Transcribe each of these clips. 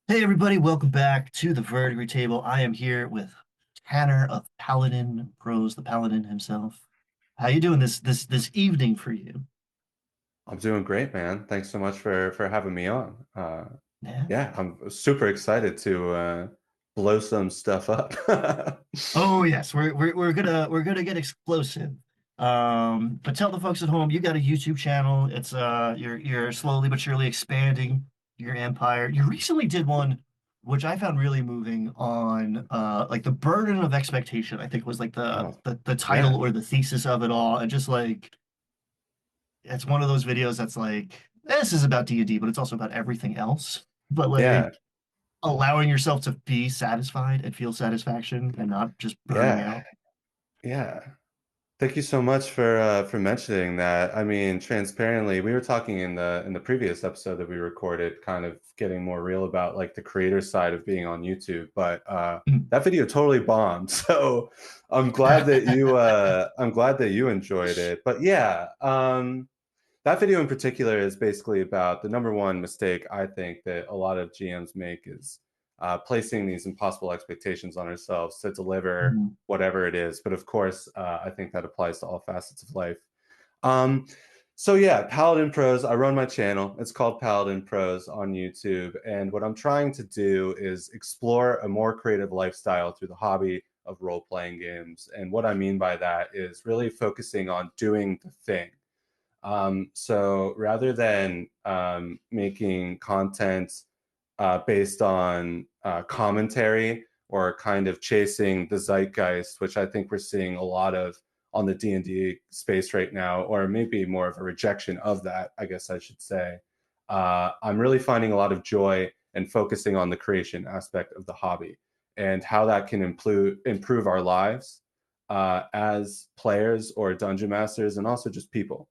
Hey everybody, welcome back to the Verdigris Table. I am here with Tanner of Paladin Prose, the Paladin himself. How you doing this evening for you? I'm doing great, man. Thanks so much for having me on. Yeah. Yeah, I'm super excited to blow some stuff up. Oh yes, we're gonna get explosive. But tell the folks at home you got a YouTube channel. It's you're slowly but surely expanding your empire. You recently did one which I found really moving on like the burden of expectation, I think was like the Oh, the, the title yeah, or the thesis of it all. And just like it's one of those videos that's like this is about D&D, but it's also about everything else. But yeah, like allowing yourself to be satisfied and feel satisfaction and not just burning yeah, out. yeah. Thank you so much for mentioning that. I mean, transparently, we were talking in the previous episode that we recorded, kind of getting more real about like the creator side of being on YouTube, but that video totally bombed. So I'm glad that you enjoyed it. But yeah, that video in particular is basically about the number one mistake I think that a lot of GMs make is placing these impossible expectations on ourselves to deliver Mhm. whatever it is. But of course, I think that applies to all facets of life. Um, so yeah, Paladin Prose. I run my channel. It's called Paladin Prose on YouTube, and what I'm trying to do is explore a more creative lifestyle through the hobby of role-playing games. And what I mean by that is really focusing on doing the thing. So rather than making content based on commentary or kind of chasing the zeitgeist, which I think we're seeing a lot of on the D&D space right now, or maybe more of a rejection of that, I guess I should say. I'm really finding a lot of joy and focusing on the creation aspect of the hobby and how that can improve our lives as players or dungeon masters and also just people.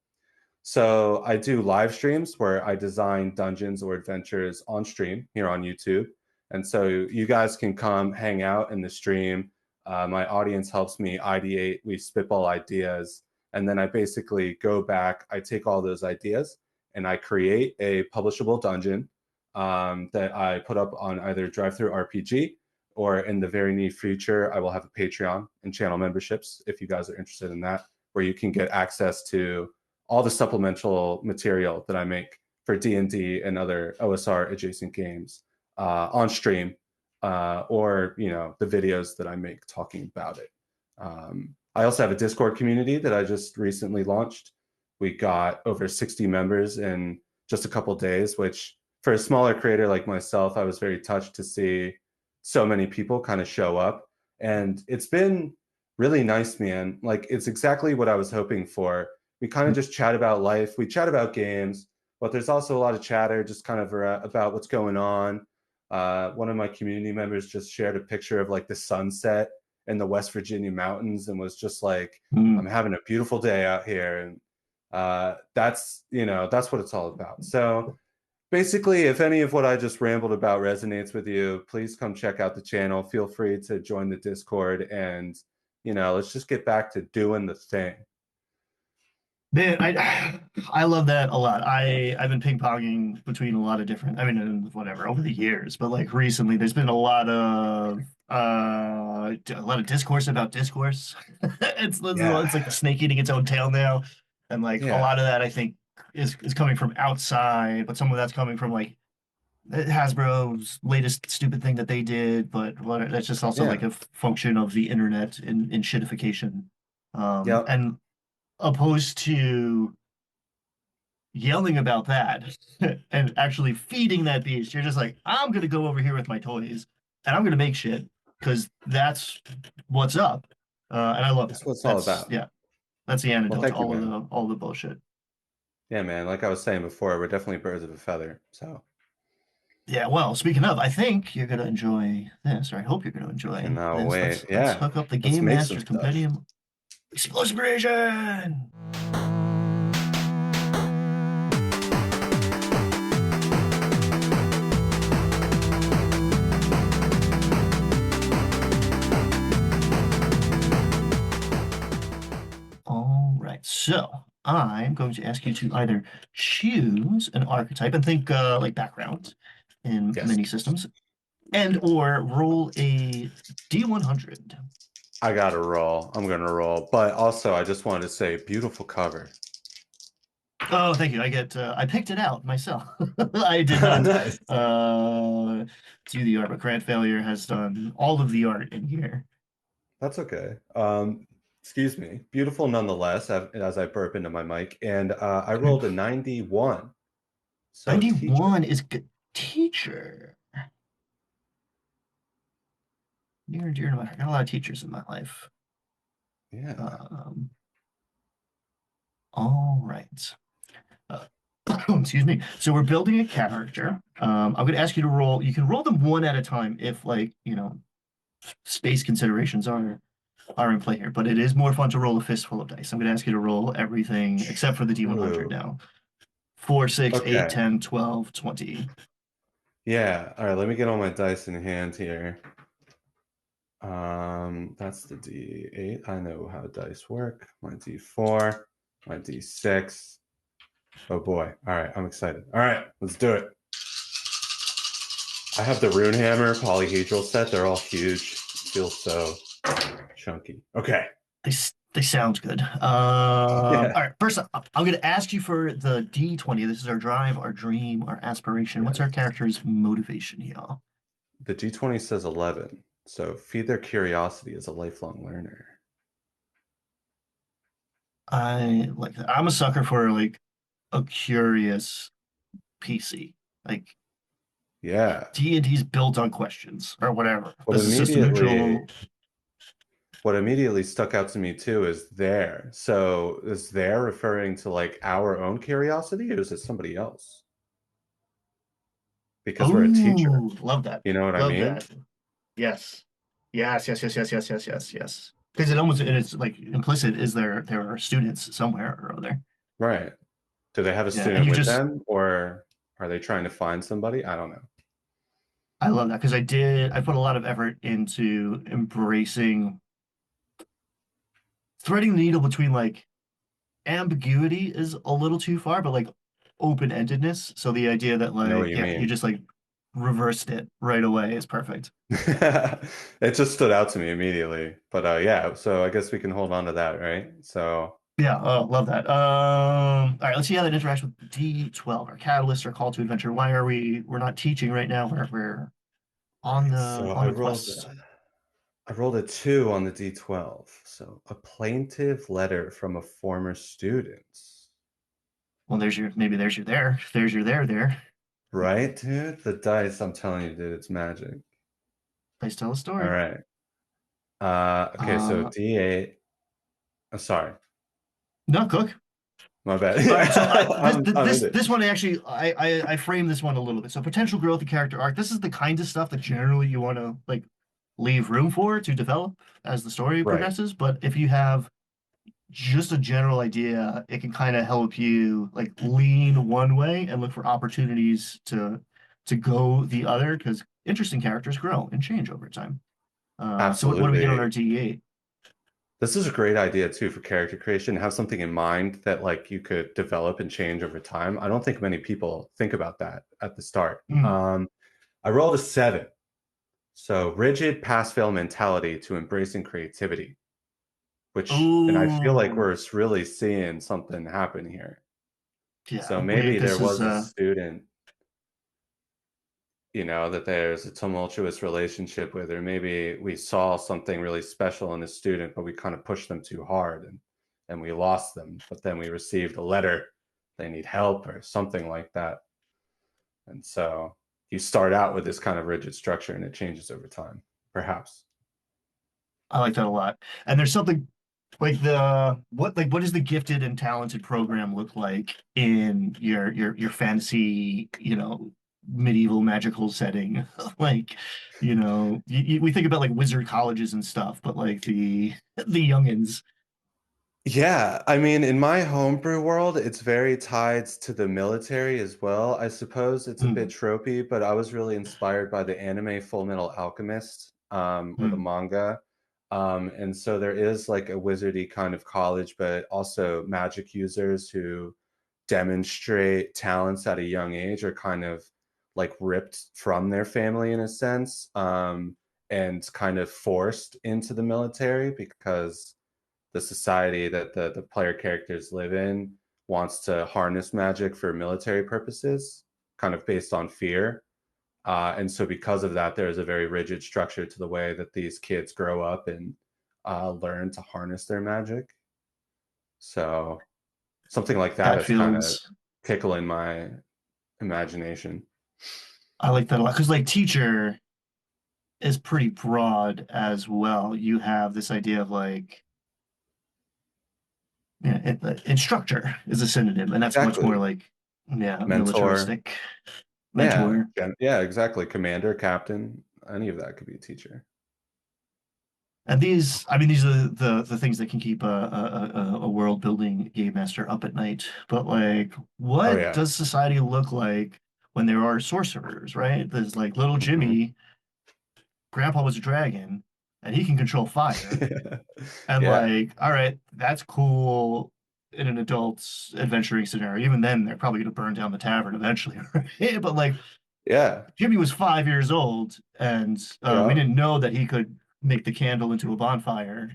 So I do live streams where I design dungeons or adventures on stream here on YouTube. And so you guys can come hang out in the stream. My audience helps me ideate. We spitball ideas. And then I basically go back, I take all those ideas and I create a publishable dungeon that I put up on either Drive Through RPG or in the very near future, I will have a Patreon and channel memberships if you guys are interested in that, where you can get access to all the supplemental material that I make for D&D and other OSR adjacent games on stream, or the videos that I make talking about it. I also have a Discord community that I just recently launched. We got over 60 members in just a couple days, which for a smaller creator like myself, I was very touched to see so many people kind of show up. And it's been really nice, man. Like it's exactly what I was hoping for. We kind of just chat about life. We chat about games, but there's also a lot of chatter just kind of about what's going on. One of my community members just shared a picture of like the sunset in the West Virginia mountains and was just like, I'm Mm. having a beautiful day out here. And that's what it's all about. So basically, if any of what I just rambled about resonates with you, please come check out the channel. Feel free to join the Discord and, let's just get back to doing the thing. Man, I love that a lot. I've been ping-ponging between a lot of different, I mean, whatever, over the years, but like recently there's been a lot of discourse about discourse. It's Yeah. like the snake eating its own tail now. And like a Yeah. lot of that I think is coming from outside, but some of that's coming from like Hasbro's latest stupid thing that they did, but what that's just also like Yeah. a function of the internet and shitification. Yep. And opposed to yelling about that and actually feeding that beast. You're just like, I'm gonna go over here with my toys and I'm gonna make shit because that's what's up. And I love That's that. what it's all That's about. yeah, that's the Well, antidote to thank you, man. all the bullshit. Yeah, man. Like I was saying before, we're definitely birds of a feather. So Yeah, well, speaking of, I think you're gonna enjoy this, or I hope you're gonna enjoy cannot this. wait. Let's Yeah. hook up the Let's Game make some Master's stuff. Compendium Explosion. All right, so I'm going to ask you to either choose an archetype and think like background in Yes. many systems. and or roll a D100. I gotta roll. I'm gonna roll. But also, I just wanted to say, beautiful cover. Oh, thank you. I picked it out myself. I did not Nice. do the art, but Grant Failure has done all of the art in here. That's okay. Excuse me. Beautiful nonetheless, as I burp into my mic. And I rolled a 91. So teacher. 91 is good. Teacher. Near and dear to my heart. I got a lot of teachers in my life. Yeah. Um, all right. Uh, excuse me. So we're building a character. I'm going to ask you to roll. You can roll them one at a time if, like, space considerations are in play here. But it is more fun to roll a fistful of dice. I'm going to ask you to roll everything except for the D100 True. now. 4, 6, 8, Okay. 10, 12, 20. Yeah. All right. Let me get all my dice in hand here. That's the D8. I know how dice work. My D4, my D6. Oh boy. All right. I'm excited. All right. Let's do it. I have the Rune Hammer polyhedral set. They're all huge. It feels so chunky. Okay. They sound good. Yeah. All right. First, I'm going to ask you for the D20. This is our drive, our dream, our aspiration. What's our Yes. character's motivation here? The D20 says 11. So feed their curiosity as a lifelong learner. I like that. I'm a sucker for like a curious PC. Like Yeah. D&D's built on questions or whatever. What This is system immediately neutral. what immediately stuck out to me too is there. So is there referring to like our own curiosity or is it somebody else? Because we're a teacher. Oh, love that. You know what I Love mean? that. Yes. Yes, yes, yes, yes, yes, yes, yes, yes. Because it almost it's like implicit is there are students somewhere or other. Right. Do they have a Yeah, and student you with just them or are they trying to find somebody? I don't know. I love that because I put a lot of effort into embracing threading the needle between like ambiguity is a little too far, but like open-endedness. So the idea that I know what like, you yeah, you mean. just like reversed it right away is perfect. It just stood out to me immediately. But yeah, so I guess we can hold on to that, right? So Yeah, oh, love that. All right, let's see how that interacts with D12, our catalyst, our call to adventure. Why are we're not teaching right now? We're on right, the so on the quest. I rolled a 2 on the D12. So a plaintive letter from a former student. Well, there's your there. There's your there. Right, dude? The dice, I'm telling you, dude, it's magic. Please tell a All story. right. Okay, so Uh, D8. Sorry, no, Cook. my bad. All right, so I'm in it. this one actually I frame this one a little bit. So potential growth and character arc. This is the kind of stuff that generally you want to like leave room for to develop as the story Right. progresses. But if you have just a general idea, it can kind of help you like lean one way and look for opportunities to go the other because interesting characters grow and change over time. So what do we get on our Absolutely. D8? This is a great idea too for character creation. Have something in mind that like you could develop and change over time. I don't think many people think about that at the start. Mm. I rolled a 7. So rigid pass-fail mentality to embracing creativity, and I feel like Oh, we're really seeing something happen here. yeah. So maybe there This is was a student, that there's a tumultuous relationship with, or maybe we saw something really special in a student, but we kind of pushed them too hard and we lost them. But then we received a letter, they need help or something like that. And so you start out with this kind of rigid structure and it changes over time, perhaps. I like that a lot. And there's something like what does the gifted and talented program look like in your fantasy, medieval magical setting? Like, we think about like wizard colleges and stuff, but like the youngins. Yeah, I mean, in my homebrew world, it's very tied to the military as well. I suppose it's a bit Mm, tropey, but I was really inspired by the anime Full Metal Alchemist, or the mm. manga. And so there is like a wizardy kind of college, but also magic users who demonstrate talents at a young age are kind of like ripped from their family in a sense, and kind of forced into the military because the society that the player characters live in wants to harness magic for military purposes, kind of based on fear. And so, because of that, there's a very rigid structure to the way that these kids grow up and learn to harness their magic. So, something like that That is kind of feels, tickling my imagination. I like that a lot because like teacher is pretty broad as well. You have this idea of like, yeah, instructor is a synonym, and that's much more Exactly. like, yeah, Mentor. militaristic. Yeah. Mentor. Yeah, exactly. Commander, captain, any of that could be a teacher. And these, I mean, these are the things that can keep a world building game master up at night. But like, Oh, what yeah. does society look like when there are sorcerers, right? There's like little Mhm. Jimmy, grandpa was a dragon, and he can control fire. And Yeah. like, all right, that's cool in an adult's adventuring scenario. Even then, they're probably going to burn down the tavern eventually, right? But like, Yeah. Jimmy was 5 years old, and we Yeah. didn't know that he could make the candle into a bonfire.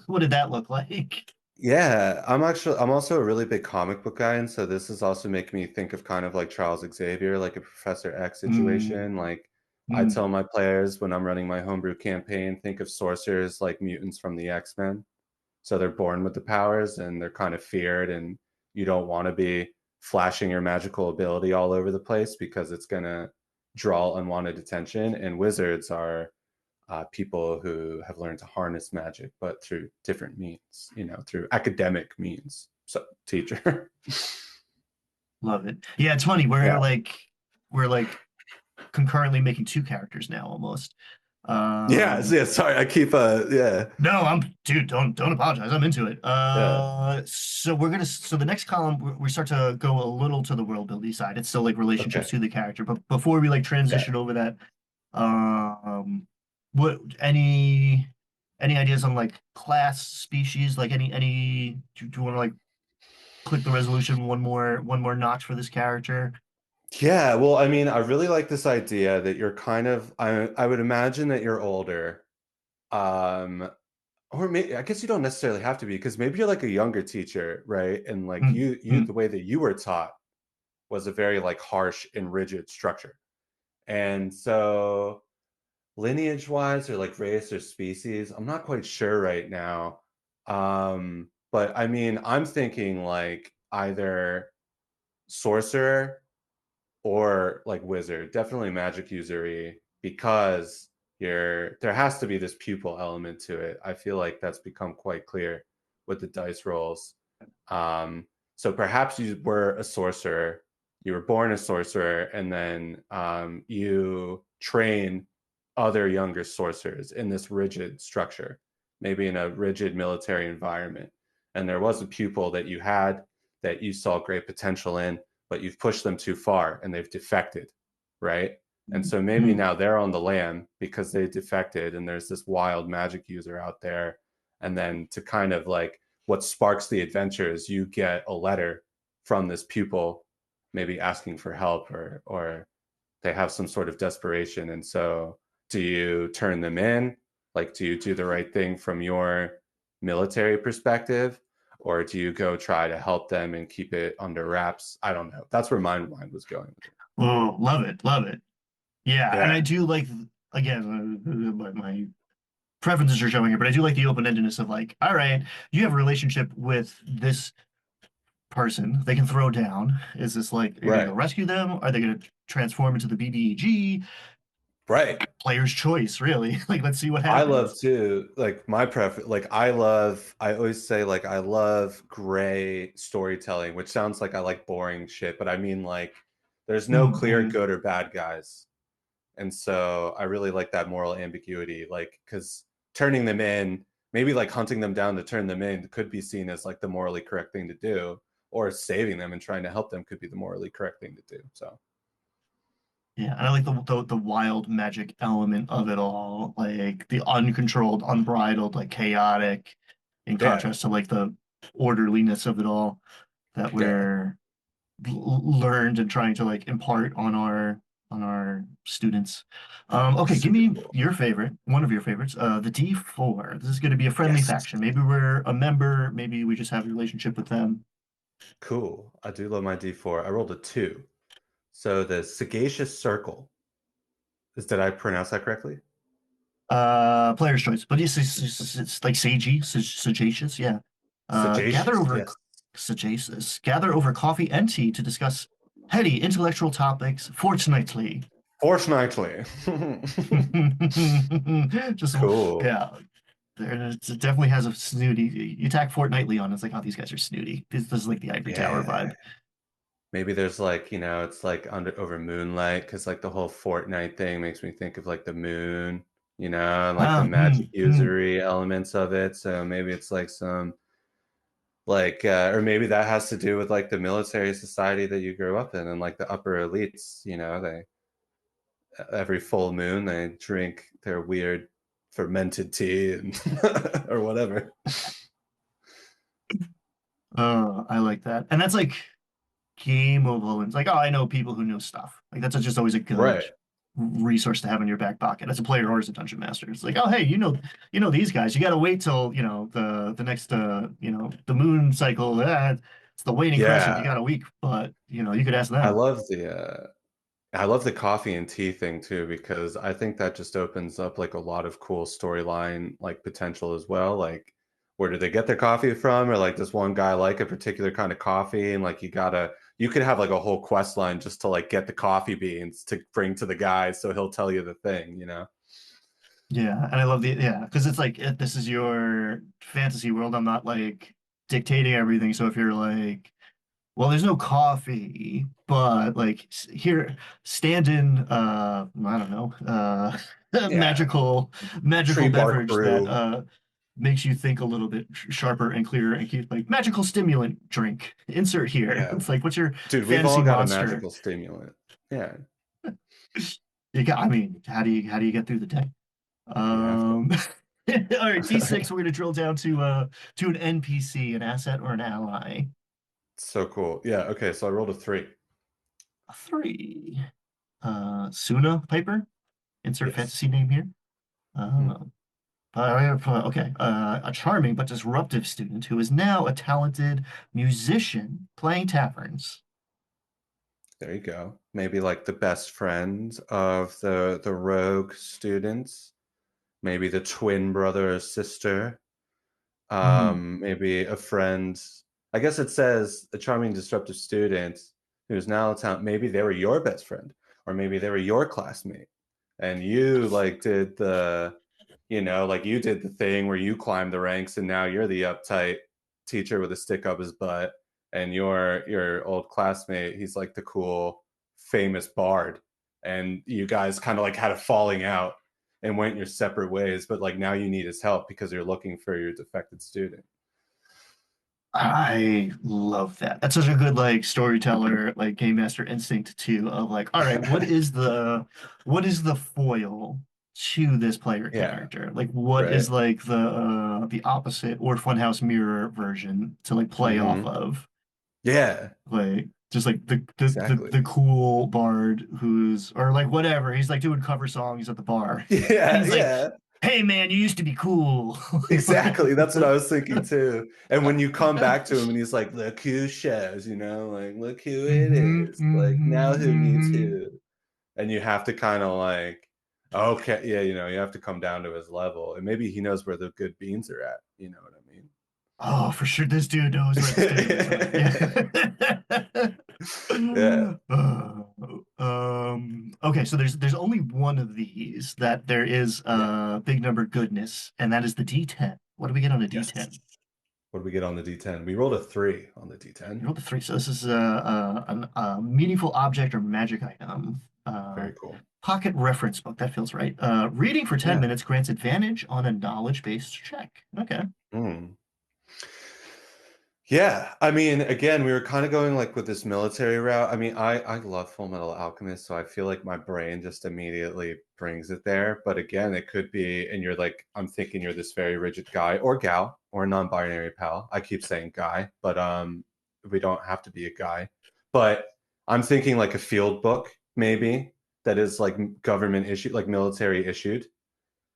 What did that look like? Yeah, I'm also a really big comic book guy, and so this is also making me think of kind of like Charles Xavier, like a Professor X situation. Mm, Like I mm, tell my players when I'm running my homebrew campaign, think of sorcerers like mutants from the X-Men. So they're born with the powers and they're kind of feared, and you don't want to be flashing your magical ability all over the place because it's gonna draw unwanted attention. And wizards are people who have learned to harness magic, but through different means, through academic means. So, teacher. love it. Yeah, it's funny. Yeah. We're like concurrently making two characters now almost. Yeah. Um, Yeah. Sorry. I keep, yeah. no, I'm dude. Don't apologize. I'm into it. Yeah. So the next column we start to go a little to the world building side. It's still like relationships Okay. to the character, but before we like Yeah. transition over that, um, what any ideas on like class, species? Like do you want to like click the resolution one more notch for this character? Yeah. Well, I mean, I really like this idea that you're kind of, I would imagine that you're older. Um, or maybe, I guess you don't necessarily have to be because maybe you're like a younger teacher, right? And like Mm, the mm. way that you were taught was a very like harsh and rigid structure. And so lineage wise or like race or species, I'm not quite sure right now. But I mean, I'm thinking like either sorcerer or like wizard, definitely magic usery because there has to be this pupil element to it. I feel like that's become quite clear with the dice rolls. Um, so perhaps you were a sorcerer, you were born a sorcerer, and then you train other younger sorcerers in this rigid structure, maybe in a rigid military environment. And there was a pupil that you had that you saw great potential in, but you've pushed them too far and they've defected, right? And so maybe Mm. now they're on the lam because they defected and there's this wild magic user out there. And then to kind of like what sparks the adventure is you get a letter from this pupil, maybe asking for help or they have some sort of desperation. And so do you turn them in? Like, do you do the right thing from your military perspective? Or do you go try to help them and keep it under wraps? I don't know. That's where my mind was going with it. Oh, love it, love it. Yeah, and Yeah. I do like again my preferences are showing here, but I do like the open-endedness of like, all right, you have a relationship with this person they can throw down. Is this like you're gonna go Right. rescue them? Are they gonna transform into the BDEG? Right. Player's choice, really. Like, let's see what I love happens. to like my preference. Like I always say like I love gray storytelling, which sounds like I like boring shit, but I mean like there's no clear Mm-hmm. good or bad guys. And so I really like that moral ambiguity, like because turning them in, maybe like hunting them down to turn them in could be seen as like the morally correct thing to do, or saving them and trying to help them could be the morally correct thing to do. So Yeah, and I like the wild magic element of it all, like the uncontrolled, unbridled, like chaotic, in yeah, contrast to like the orderliness of it all that yeah, we're learned and trying to like impart on our on our students. Okay, give Super me cool. your favorite, one of your favorites, the D4. This is going to be a friendly Yes. faction. Maybe we're a member, maybe we just have a relationship with them. Cool. I do love my D4. I rolled a 2. So the Sagacious Circle. Did I pronounce that correctly? Player's choice, but it's like sagacious, yeah. Gather Sagacious, over yes. sagacious, gather over coffee and tea to discuss heady intellectual topics fortnightly. Fortnightly. Just Cool. yeah, it definitely has a snooty. You tack fortnightly on, it's like, oh, these guys are snooty. This is like the Ivory Tower Yeah. vibe. Maybe there's like, it's like under over moonlight because like the whole Fortnite thing makes me think of like the moon, and like the Ah, magic usury elements of it. So maybe it's like some like or maybe that has to do with like the military society that you grew up in and like the upper elites, they every full moon they drink their weird fermented tea and or whatever. I like that, and that's like game of Owens. Like, oh, I know people who know stuff. Like that's just always a good Right. resource to have in your back pocket as a player or as a dungeon master. It's like, oh, hey, you know these guys. You got to wait till the next the moon cycle. It's the waning crescent. You Yeah. got a week, but you could ask I them. love the I love the coffee and tea thing too because I think that just opens up like a lot of cool storyline like potential as well. Like where do they get their coffee from? Or like does one guy like a particular kind of coffee and like you could have like a whole quest line just to like get the coffee beans to bring to the guy so he'll tell you the thing. Yeah, and I love because it's like this is your fantasy world. I'm not like dictating everything. So if you're like, well, there's no coffee, but like here, stand in I don't know, Yeah. magical Tree bark beverage that brew. makes you think a little bit sharper and clearer and keep like magical stimulant drink. Insert here. Yeah. It's like, what's your Dude, we've all fantasy got a monster? magical stimulant. Yeah. I mean, how do you get through the day? You have to. Um, all right, D6, we're gonna drill down to an NPC, an asset or an ally. So cool. Yeah, okay, so I rolled a 3. A 3. Suna Piper, insert Yes. fantasy name here. Hmm. Uh, okay. A charming but disruptive student who is now a talented musician playing taverns. There you go. Maybe like the best friend of the rogue students, maybe the twin brother or sister, Hmm. maybe a friend. I guess it says a charming disruptive student who's now a talent. Maybe they were your best friend, or maybe they were your classmate, and you like did like you did the thing where you climbed the ranks, and now you're the uptight teacher with a stick up his butt, and your old classmate, he's like the cool, famous bard, and you guys kind of like had a falling out and went your separate ways, but like now you need his help because you're looking for your defected student. I love that. That's such a good like storyteller, like game master instinct too, of like, all right, what is the foil to this player Yeah, character? Like what right. is like the opposite or funhouse mirror version to like play off Mm-hmm. of? Yeah, Like just like exactly. the cool bard who's or like whatever, he's like doing cover songs at the bar. And Yeah, he's like, yeah. hey man, you used to be cool. Exactly. That's what I was thinking too. And when you come back to him and he's like, look who shows, like, look who it Hmm, is. Like, now hmm, who needs hmm. who? And you have to kind of like, okay, yeah, you have to come down to his level. And maybe he knows where the good beans are at. You know what I mean? Oh, for sure, this dude knows where the steaks are. Yeah. Yeah. Okay, so there's only one of these that there is Yeah. big number goodness, and that is the D10. What do we get on a Yes. D10? What do we get on the D10? We rolled a 3 on the You D10. rolled a 3, so this is a meaningful object or magic item. Very cool. Pocket reference book, that feels right. Reading for 10 Yeah. minutes grants advantage on a knowledge-based check. Okay. Mm. Yeah, I mean, again, we were kind of going like with this military route. I mean, I love Full Metal Alchemist, so I feel like my brain just immediately brings it there. But again, it could be, and you're like, I'm thinking you're this very rigid guy or gal or non-binary pal. I keep saying guy, but we don't have to be a guy. But I'm thinking like a field book, maybe that is like government issued, like military issued.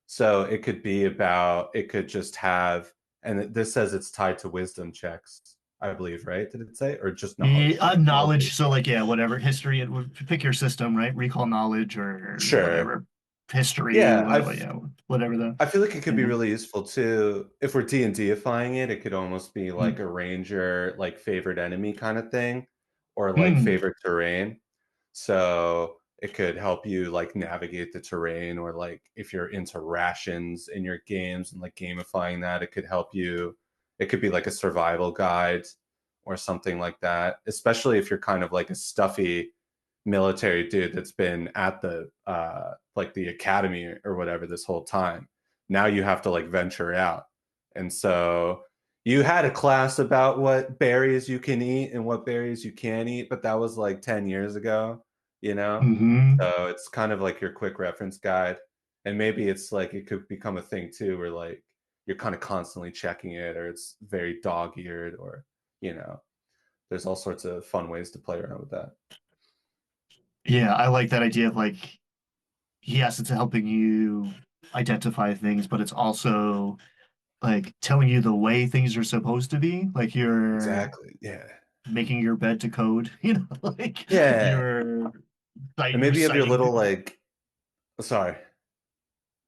So it could be about, it could just have, and this says it's tied to wisdom checks, I believe, right? Did it say, or just Yeah, knowledge? knowledge. So like, yeah, whatever history, it would pick your system, right? Recall knowledge or Sure. whatever history, Yeah, whatever, yeah, whatever the, I feel like it could be yeah. really useful too. If we're D&Difying it, it could almost be like Mm. a ranger, like favorite enemy kind of thing, or like Mm. favorite terrain. So it could help you like navigate the terrain, or like if you're into rations in your games and like gamifying that, it could help you. It could be like a survival guide or something like that, especially if you're kind of like a stuffy military dude that's been at the like the academy or whatever this whole time. Now you have to like venture out. And so you had a class about what berries you can eat and what berries you can't eat, but that was like 10 years ago, you know? Hmm. So it's kind of like your quick reference guide. And maybe it's like it could become a thing too, where like you're kind of constantly checking it, or it's very dog-eared, or you know, there's all sorts of fun ways to play around with that. Yeah, I like that idea of like, yes, it's helping you identify things, but it's also like telling you the way things are supposed to be. Like you're Exactly. Yeah. making your bed to code, like Yeah. you're And you're maybe you have your little citing. like, sorry.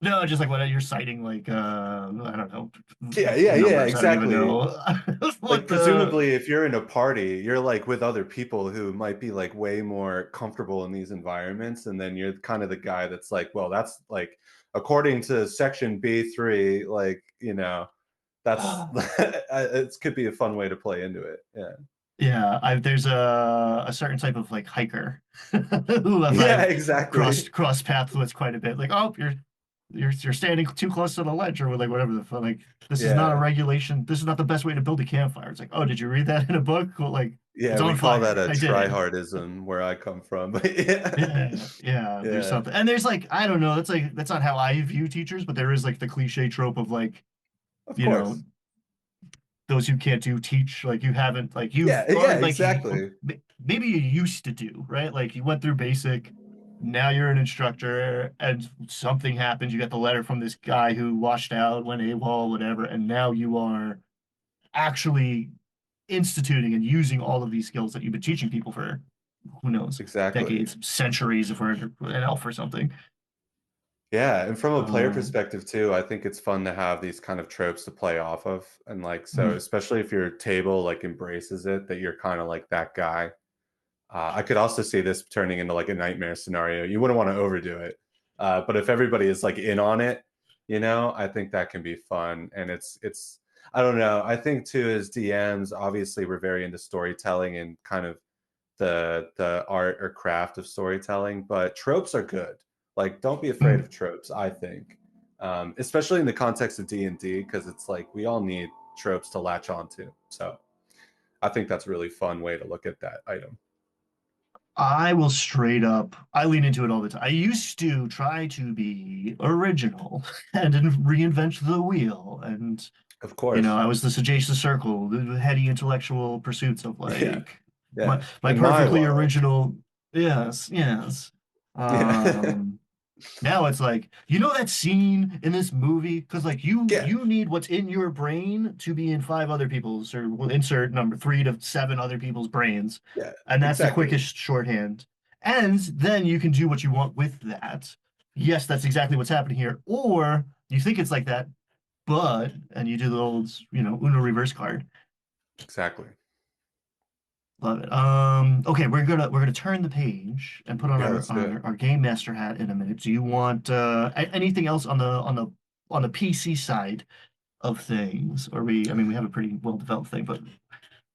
No, just like what you're citing, like I don't know, Yeah, numbers. I don't even exactly. know Like what the. presumably if you're in a party, you're like with other people who might be like way more comfortable in these environments, and then you're kind of the guy that's like, well, that's like according to section B3, like, you know, that's it could be a fun way to play into it. Yeah. Yeah, there's a certain type of like hiker who Yeah, I've exactly. crossed paths with quite a bit. Like, oh, you're standing too close to the ledge or like whatever the fuck. Like, this is not a Yeah. regulation. This is not the best way to build a campfire. It's like, oh, did you read that in a book? Well, like, Yeah, it's we on call that fire. a I did it. tryhardism where I come from. But yeah. Yeah, yeah. There's Yeah, something, and there's like, I don't know. That's not how I view teachers, but there is like the cliche trope of like, of you know, course. those who can't do teach, like you haven't, like you've, Yeah, or like exactly. maybe you used to do, right? Like you went through basic, now you're an instructor and something happened. You got the letter from this guy who washed out, went AWOL, whatever, and now you are actually instituting and using all of these skills that you've been teaching people for who knows, Exactly. decades, centuries if we're an elf or something. Yeah, and from a player Um, perspective too, I think it's fun to have these kind of tropes to play off of. And like, so mm, especially if your table like embraces it, that you're kind of like that guy. I could also see this turning into like a nightmare scenario. You wouldn't want to overdo it. But if everybody is like in on it, you know, I think that can be fun. And I don't know. I think too, as DMs, obviously we're very into storytelling and kind of the art or craft of storytelling, but tropes are good. Like, don't be afraid mm. of tropes, I think. Especially in the context of D&D, because it's like we all need tropes to latch onto. So I think that's a really fun way to look at that item. I will straight up, I lean into it all the time. I used to try to be original and reinvent the wheel. And, Of course. I was the sagacious circle, the heady intellectual pursuits of Yeah. like Yeah. my In my perfectly world. original. Yes, yes. Yeah. Um, Now it's like, that scene in this movie, because like Yeah. you need what's in your brain to be in five other people's, or we'll insert number 3 to 7 other people's brains. Yeah. And that's the Exactly. quickest shorthand. And then you can do what you want with that. Yes, that's exactly what's happening here. Or you think it's like that, and you do the old, Uno reverse card. Exactly. Love it. Okay, we're gonna turn the page and put on Yeah, our, let's do it. our game master hat in a minute. Do you want anything else on the PC side of things? Or I mean, we have a pretty well developed thing, but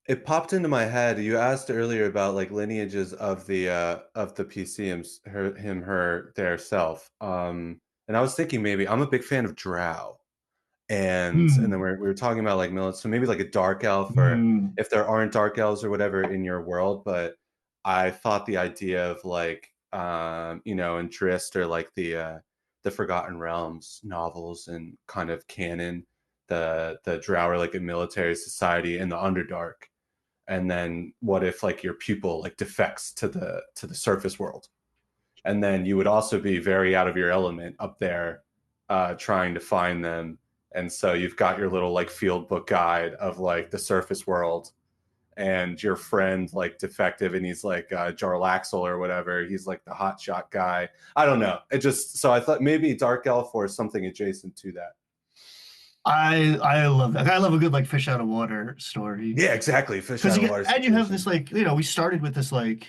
It popped into my head. You asked earlier about like lineages of the PC, her, their self. And I was thinking maybe I'm a big fan of Drow. And then hmm, we were talking about like millet, so maybe like a dark elf, or hmm, if there aren't dark elves or whatever in your world. But I thought the idea of like you know, in Drist, or like the Forgotten Realms novels and kind of canon, the Drow are like a military society in the Underdark. And then what if like your pupil like defects to the surface world, and then you would also be very out of your element up there trying to find them. And so you've got your little like field book guide of like the surface world, and your friend like defective, and he's like Jarlaxle or whatever. He's like the hot shot guy. I don't know. It just so I thought maybe Dark Elf or something adjacent to that. I love that. I love a good like fish out of water story. Yeah, exactly. Fish Because out of you water and you have this situation. like, we started with this like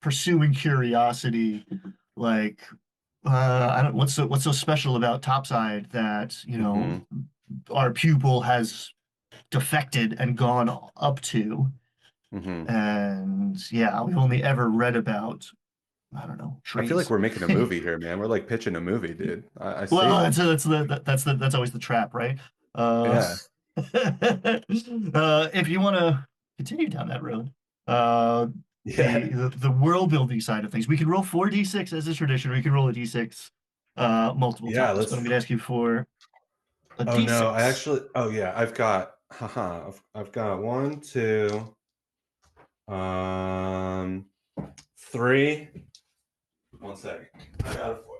pursuing curiosity, like I don't what's so special about Topside that, Mm-hmm. our pupil has defected and gone up to. Mm-hmm. And yeah, we've only ever read about, I don't know, I feel like trees. we're making a movie here, man. We're like pitching a movie, dude. I see Well, it. that's always the trap, right? Uh, Yeah. if you want to continue down that road, uh, Yeah. the world building side of things, we can roll 4d6 as a tradition. We can roll a d6 multiple Yeah. times, but I'm Let's. going to ask you for a Oh no, I d6. actually. Oh yeah, I've got. Haha. I've got one, two, um, three. One second. I got a four.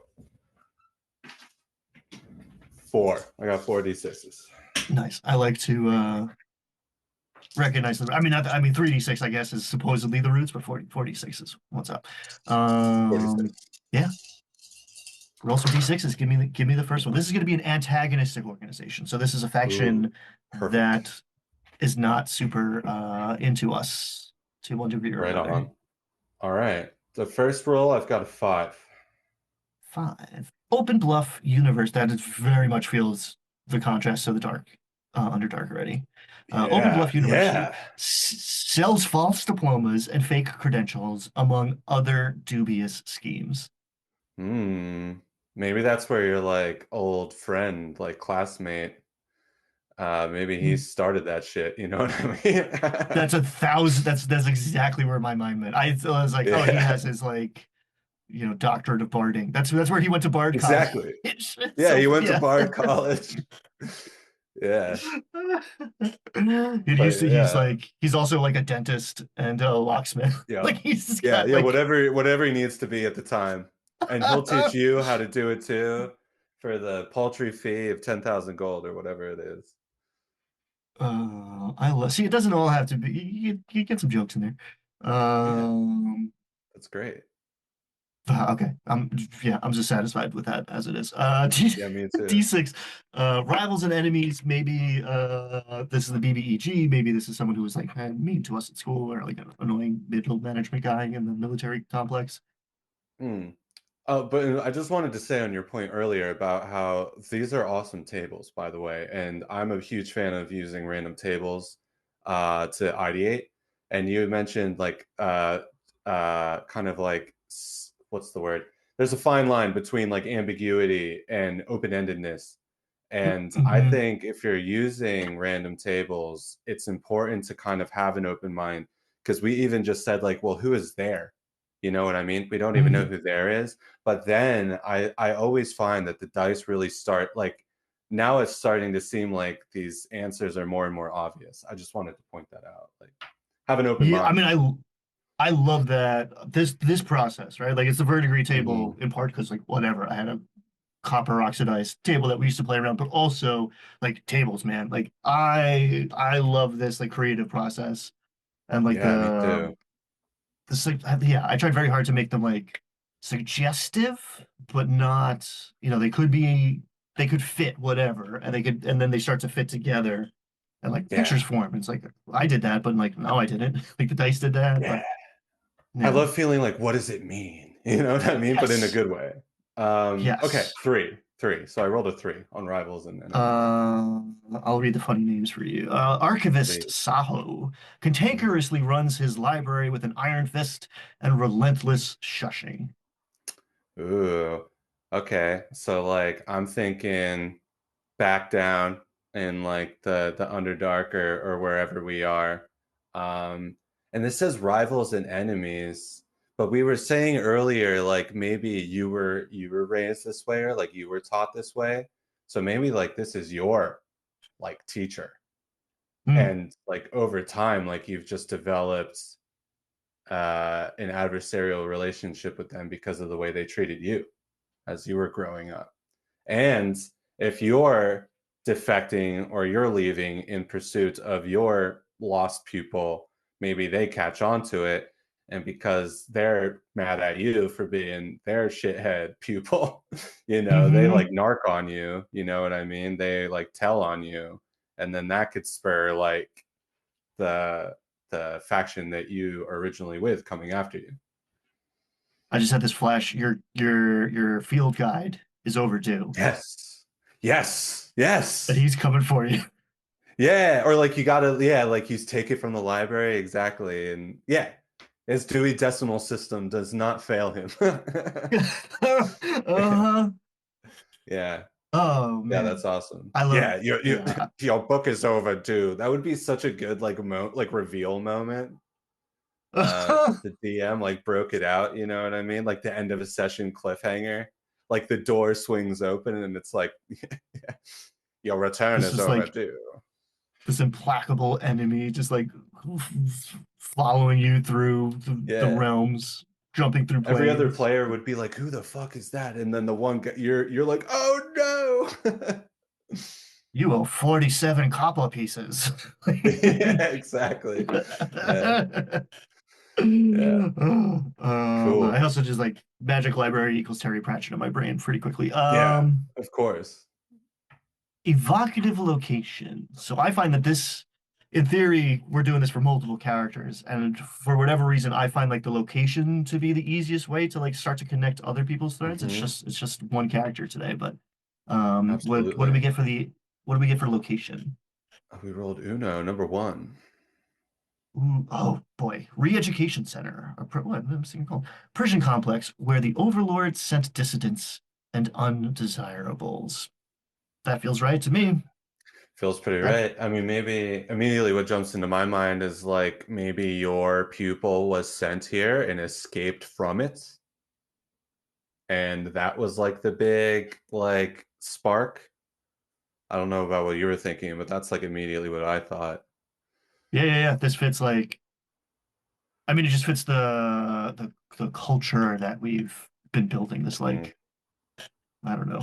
Four. I got four d6s. Nice. I like to recognize them. I mean, not, I mean, 3d6, I guess, is supposedly the roots, but 46 is what's up. 46. Yeah, roll some d6s. Give me the first one. This is going to be an antagonistic organization. So this is a Ooh, faction perfect. that is not super into us to one degree or Right another. on. All right. The first roll, I've got a five. 5. Open Bluff universe. That is very much feels the contrast to the dark, Underdark already. Open Yeah. Bluff University Yeah. sells false diplomas and fake credentials, among other dubious schemes. Hmm. Maybe that's where your like old friend, like classmate, maybe he started that shit. You know what I mean? That's a thousand. That's exactly where my mind went. I was like, oh, he Yeah. has his like, doctorate of barding. That's where he went to Bard College. Exactly. Yeah, So he went to yeah. Bard College. Yeah. And But yeah. he's also like a dentist and a locksmith. Yeah. Like he's just Yeah, got yeah, like whatever he needs to be at the time. And he'll teach you how to do it too for the paltry fee of 10,000 gold or whatever it is. I love see it doesn't all have to be you get some jokes in there. Yeah, Um that's great. okay. I'm just satisfied with that as it is. Yeah, me too. D6 rivals and enemies, maybe this is the BBEG, maybe this is someone who was like mean to us at school or like an annoying middle management guy in the military complex. Hmm. Oh, but I just wanted to say on your point earlier about how these are awesome tables, by the way, and I'm a huge fan of using random tables to ideate. And you mentioned like kind of like what's the word? There's a fine line between like ambiguity and open-endedness. And I Mhm. think if you're using random tables, it's important to kind of have an open mind because we even just said like, well, who is there? You know what I mean? We don't even know Mhm. who there is. But then I always find that the dice really start like now it's starting to seem like these answers are more and more obvious. I just wanted to point that out. Like have an open Yeah, I mind. mean, I love that this process, right? Like it's the verdigris table Hmm. in part because like whatever, I had a copper oxidized table that we used to play around, but also like tables, man. Like I love this like creative process and like Yeah, me too. yeah, I tried very hard to make them like suggestive, but not, they could fit whatever, and then they start to fit together, and like Yeah. pictures form. It's like I did that, but like no, I didn't. Like the dice did that, Yeah. but I yeah, love feeling like what does it mean? You know what I mean? But in a yes, good way. Okay, yes. three. Three. So I rolled a three on rivals and enemies. Uh, I'll read the funny names for you. Archivist Please. Saho Mhm. cantankerously runs his library with an iron fist and relentless shushing. Ooh. Okay. So like I'm thinking back down in like the Underdark or wherever we are. And this says rivals and enemies, but we were saying earlier like maybe you were raised this way or like you were taught this way. So maybe like this is your like teacher. Hmm. And like over time like you've just developed an adversarial relationship with them because of the way they treated you as you were growing up. And if you're defecting or you're leaving in pursuit of your lost pupil, maybe they catch on to it. And because they're mad at you for being their shithead pupil, they like Hmm. narc on you, you know what I mean? They like tell on you. And then that could spur like the faction that you are originally with coming after you. I just had this flash. Your field guide is overdue, Yes. Yes. and Yes. he's coming for you. Yeah, or like you gotta, yeah, like you take it from the library, exactly. And yeah, his Dewey Decimal System does not fail him. Uh-huh. Yeah, Oh yeah, man, that's awesome. I love. Yeah, your Yeah. your book is overdue. That would be such a good like like reveal moment. The DM like broke it out, you know what I mean? Like the end of a session cliffhanger. Like the door swings open and it's like your return This is is like overdue. this implacable enemy, just like following you through the Yeah. realms, jumping through Every other planes. player would be like, "Who the fuck is that?" And then the one guy, you're like, "Oh no!" You owe 47 copper pieces. Yeah, exactly. Yeah, yeah, But I cool. also just like magic library equals Terry Pratchett in my brain pretty quickly. Yeah, of course. Evocative location. So I find that this, in theory, we're doing this for multiple characters, and for whatever reason, I find like the location to be the easiest way to like start to connect other people's threads. Hmm. It's just one character today, but what do we Absolutely. get for the what do we get for location? We rolled Uno, number one. Ooh, oh boy, Re-Education Center, or what am I saying called? Persian complex where the overlord sent dissidents and undesirables. That feels right to me. Feels pretty That right. I mean, maybe immediately what jumps into my mind is like maybe your pupil was sent here and escaped from it. And that was like the big like spark. I don't know about what you were thinking, but that's like immediately what I thought. yeah. This fits like I mean, it just fits the culture that we've been building. This Mhm. like I don't know.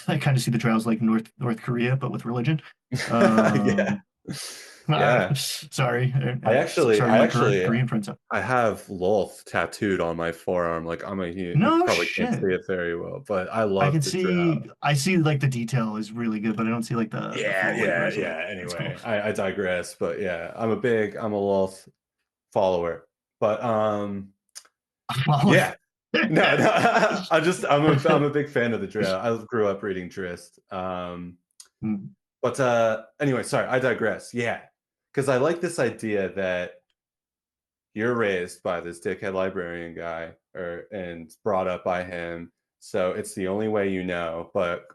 I kind of see the trials like North Korea, but with religion. Yeah. Um, Yeah. sorry, sorry to I my actually Korean friends. I have Lolth tattooed on my forearm. Like I'm a you No probably can't shit. see it very well, but I love the drow. I see like the detail is really good, but I don't see like the Yeah, full like yeah, resume. yeah. That's cool. Anyway, I digress, but yeah, I'm a Lolth follower. But Well, yeah. No, no. I'm a big fan of the drow. I grew up reading Drist. But anyway, sorry, I digress. Yeah. Because I like this idea that you're raised by this dickhead librarian guy and brought up by him. So it's the only way you know. But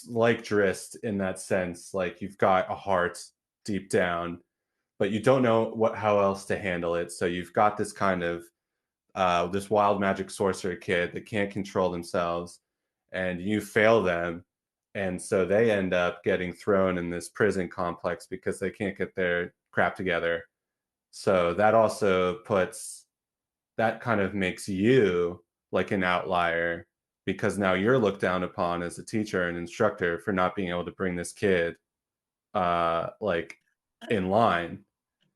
like Drist in that sense, like you've got a heart deep down, but you don't know how else to handle it. So you've got this kind of this wild magic sorcerer kid that can't control themselves, and you fail them, and so they end up getting thrown in this prison complex because they can't get their crap together. So that kind of makes you like an outlier because now you're looked down upon as a teacher and instructor for not being able to bring this kid like in line,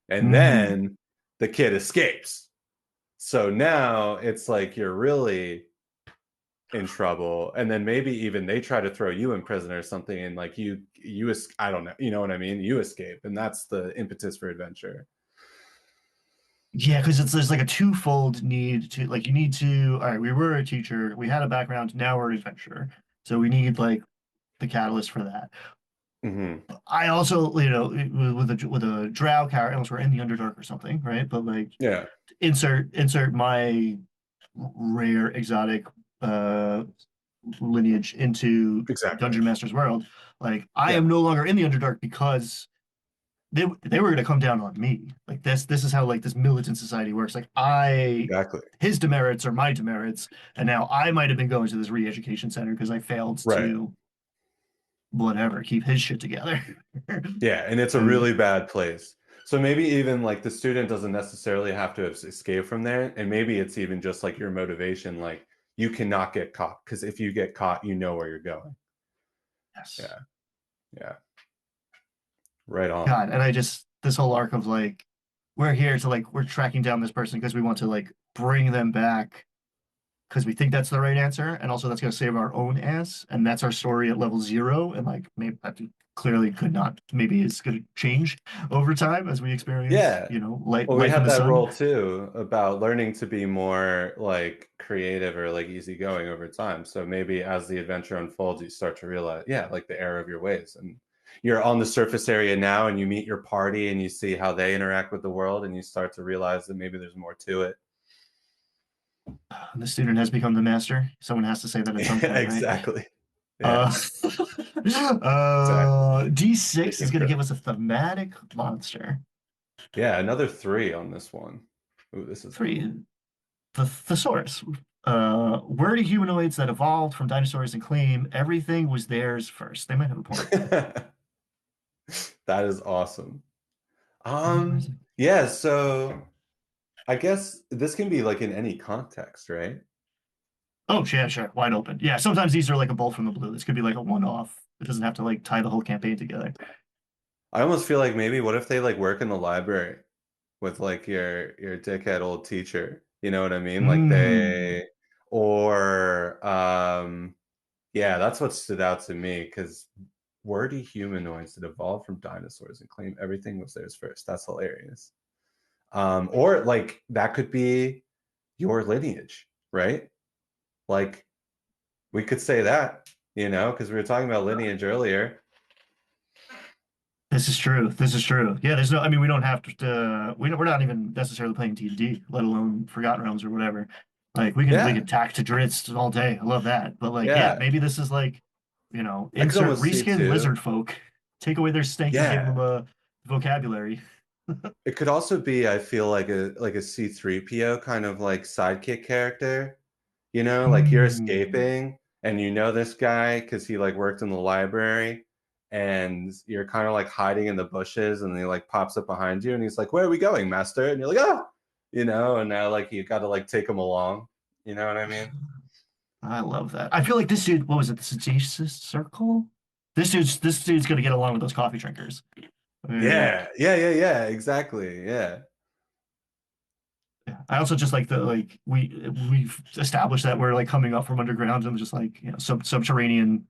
and Mhm. then the kid escapes. So now it's like you're really in trouble, and then maybe even they try to throw you in prison or something, and like I don't know, you know what I mean? You escape, and that's the impetus for adventure. Yeah, because it's there's like a twofold need to like you need to all right, we were a teacher, we had a background, now we're an adventurer. So we need like the catalyst for that. Hmm. I also, with a drow character, unless we're in the Underdark or something, right? But like Yeah, insert my rare exotic uh lineage into exactly. Dungeon Master's world. Like I Yeah, am no longer in the Underdark because they were gonna come down on me. Like this is how like this militant society works. Like exactly. his demerits are my demerits, and now I might have been going to this re-education center because I failed Right. to whatever keep his shit together. Yeah, and it's a And really bad place. So maybe even like the student doesn't necessarily have to escape from there, and maybe it's even just like your motivation, like you cannot get caught because if you get caught, you know where you're going. Yes. Yeah, yeah, right on. God, and I just this whole arc of like we're here to like we're tracking down this person because we want to like bring them back because we think that's the right answer, and also that's going to save our own ass, and that's our story at level 0, and like maybe that clearly could not, maybe it's going to change over time as we experience, Yeah. you know, light Well, we life in have the that sun. role too about learning to be more like creative or like easygoing over time. So maybe as the adventure unfolds, you start to realize, yeah, like the error of your ways. And you're on the surface area now and you meet your party and you see how they interact with the world and you start to realize that maybe there's more to it. The student has become the master. Someone has to say that at some Yeah, point, right? exactly. Yeah, Uh, exactly. D6 Take is going to control. give us a thematic monster. Yeah, another 3 on this one. Ooh, this is Three, cool. the thesaurus. Wordy humanoids that evolved from dinosaurs and claim everything was theirs first. They might have a point. That is awesome. Humanoids. Yeah, so I guess this can be like in any context, right? Oh, yeah, sure. Wide open. Yeah, sometimes these are like a bolt from the blue. This could be like a one-off. It doesn't have to like tie the whole campaign together. I almost feel like maybe what if they like work in the library with like your dickhead old teacher? You know what I mean? Like Hmm. they or yeah, that's what stood out to me because wordy humanoids that evolved from dinosaurs and claim everything was theirs first. That's hilarious. Or like that could be your lineage, right? Like we could say that, because we were talking about lineage earlier. This is true. This is true. Yeah, there's no, I mean, we don't have to, we're not even necessarily playing D&D, let alone Forgotten Realms or whatever. Like we could Yeah, tack to Dritz all day. I love that. But like, yeah, yeah. maybe this is like, I could insert almost see reskin too. lizard folk, take away their stink and give Yeah. them a vocabulary. It could also be, I feel like a C3PO kind of like sidekick character. Like you're Hmm. escaping and you know this guy because he like worked in the library and you're kind of like hiding in the bushes and he like pops up behind you and he's like, "Where are we going, master?" And you're like, "Ah," and now like you got to like take him along. You know what I mean? I love that. I feel like this dude, what was it, the Sagacious Circle? This dude's gonna get along with those coffee drinkers. Yeah, yeah, yeah, yeah, exactly. Yeah. Yeah. I also just like the like we've established that we're like coming up from underground and just like subterranean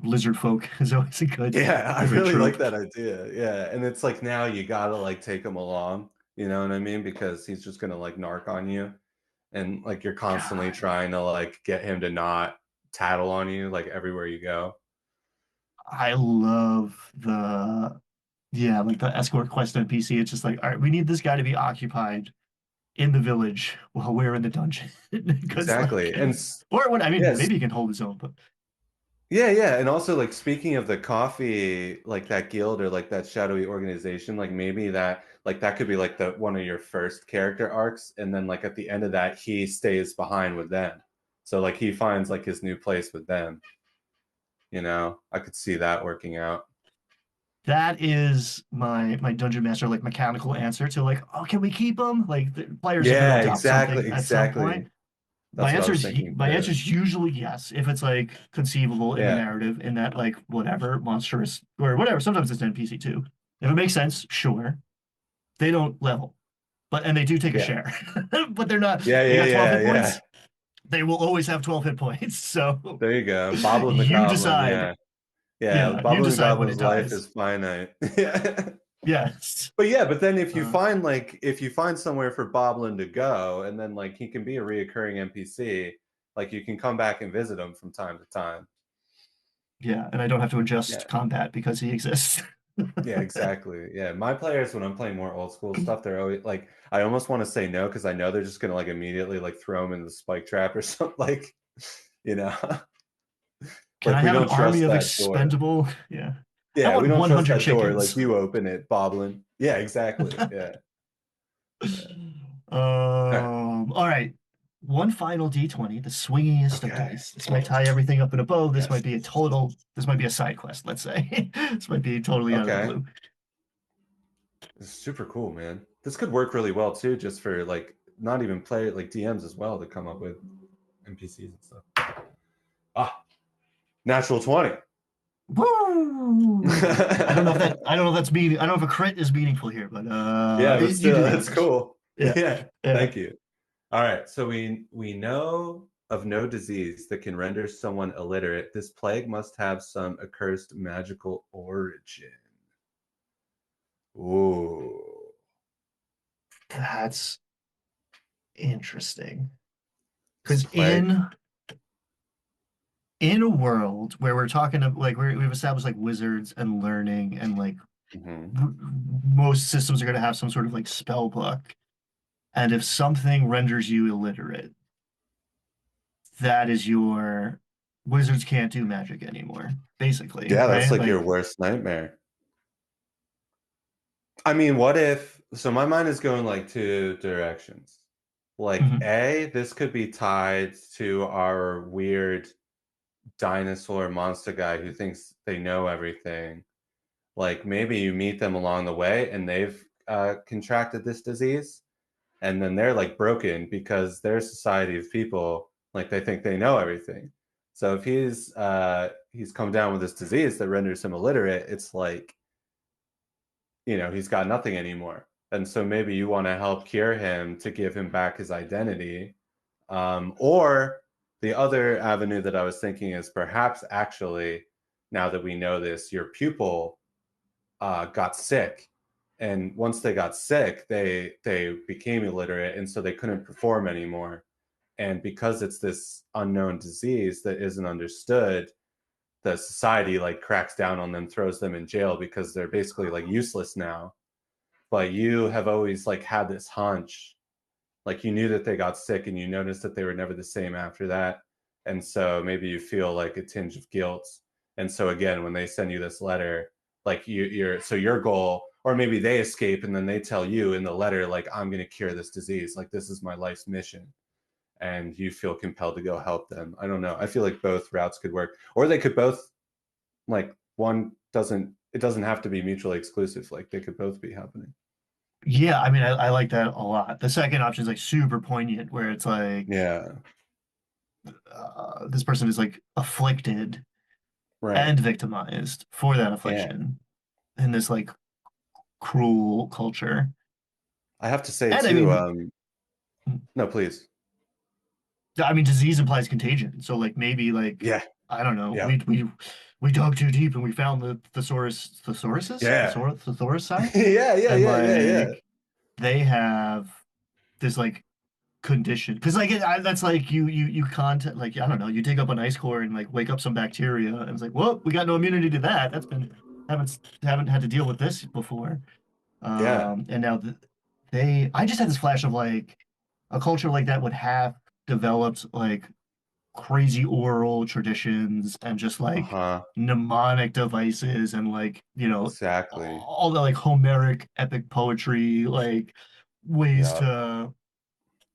lizard folk is always Yeah, I a good really like trope. that idea. Yeah. And it's like now you gotta like take him along, you know what I mean? Because he's just gonna like narc on you. And like you're constantly God, trying to like get him to not tattle on you like everywhere you go. I love the like the escort quest NPC. It's just like, all right, we need this guy to be occupied in the village while we're in the dungeon because Exactly. like And or what I mean, yes, maybe he can hold his own, but yeah, yeah. And also like speaking of the coffee, like that guild or like that shadowy organization, like maybe that could be like the one of your first character arcs. And then like at the end of that, he stays behind with them. So like he finds like his new place with them. I could see that working out. that is my dungeon master like mechanical answer to like, oh, can we keep him? Like the players are going to Yeah, adopt exactly, something at some exactly. point. That's what I was thinking My answer too. is usually yes if it's like conceivable in the Yeah, narrative in that like whatever monstrous or whatever. Sometimes it's an NPC too. If it makes sense, sure. They don't level, but and they do take a yeah, share, but they're not. yeah, They yeah, got 12 yeah, hit yeah. points. They will always have 12 hit points. So There you go. Boblin the you Goblin. decide. Yeah. Yeah. Yeah, you Boblin the decide when it Goblin's life dies. is finite. Yeah. Yes. But yeah, but then Uh, if you find somewhere for Boblin to go, and then like he can be a reoccurring NPC, like you can come back and visit him from time to time. yeah, and I don't have to Yeah. adjust combat because he exists. Yeah, exactly. Yeah. My players, when I'm playing more old school stuff, they're always like, I almost want to say no because I know they're just gonna like immediately like throw him in the spike trap or something you know, Can I like we have an don't army trust of that door. expendable? Yeah. I Yeah, we want don't trust 100 that door. Like chickens. you open it, Boblin. Yeah, exactly. Yeah. Yeah. All right. One final D20, the swingiest of Okay. dice. This might tie everything up in a bow. Yes. This might be a side quest, let's say. This might be totally out of the Okay. blue. This is super cool, man. This could work really well too, just for like not even play like DMs as well to come up with NPCs and stuff. Ah, natural 20. Woo! I don't know if that's meaning. I don't know if a crit is meaningful here, but Yeah, but you still, do the that's honors. cool. Yeah, Yeah, yeah. thank you. All right, so we know of no disease that can render someone illiterate. This plague must have some accursed magical origin. Ooh, That's interesting. this Because plague. in a world where we're talking of like we've established like wizards and learning and like Hmm. most systems are going to have some sort of like spell book, and if something renders you illiterate, that is your wizards can't do magic anymore, basically, Yeah, that's right? like your Like, worst nightmare. I mean, what if, so my mind is going like two directions. Like, mhm. A, this could be tied to our weird dinosaur monster guy who thinks they know everything. Like, maybe you meet them along the way and they've contracted this disease, and then they're like broken because their society of people, like, they think they know everything. So if he's come down with this disease that renders him illiterate, it's like, he's got nothing anymore. And so maybe you want to help cure him to give him back his identity. Or the other avenue that I was thinking is perhaps actually, now that we know this, your pupil got sick. And once they got sick, they became illiterate, and so they couldn't perform anymore. And because it's this unknown disease that isn't understood, the society like cracks down on them, throws them in jail because they're basically like useless now. But you have always like had this hunch, like you knew that they got sick and you noticed that they were never the same after that. And so maybe you feel like a tinge of guilt. And so again, when they send you this letter, like so your goal, or maybe they escape and then they tell you in the letter, like, I'm going to cure this disease, like this is my life's mission, and you feel compelled to go help them. I don't know, I feel like both routes could work, or they could both, like, one doesn't, it doesn't have to be mutually exclusive, like they could both be happening. Yeah, I mean, I like that a lot. The second option is like super poignant, where it's like Yeah. this person is like afflicted Right. and victimized for that Yeah. affliction in this like cruel culture. I have to say And too, no, please. I mean, disease implies contagion. So like maybe like Yeah. I don't know, Yeah. we dug too deep and we found the Yeah. thesaurus side, Yeah. Yeah. and Yeah. Yeah. Yeah. like they have this like condition because like that's like you contact like I don't know, you dig up an ice core and like wake up some bacteria and it's like, well, we got no immunity to that. That's been haven't had to deal with this before. Yeah. And now I just had this flash of like a culture like that would have developed like crazy oral traditions and just like Uh-huh. mnemonic devices and like, Exactly. all the like Homeric epic poetry, like ways Yeah. to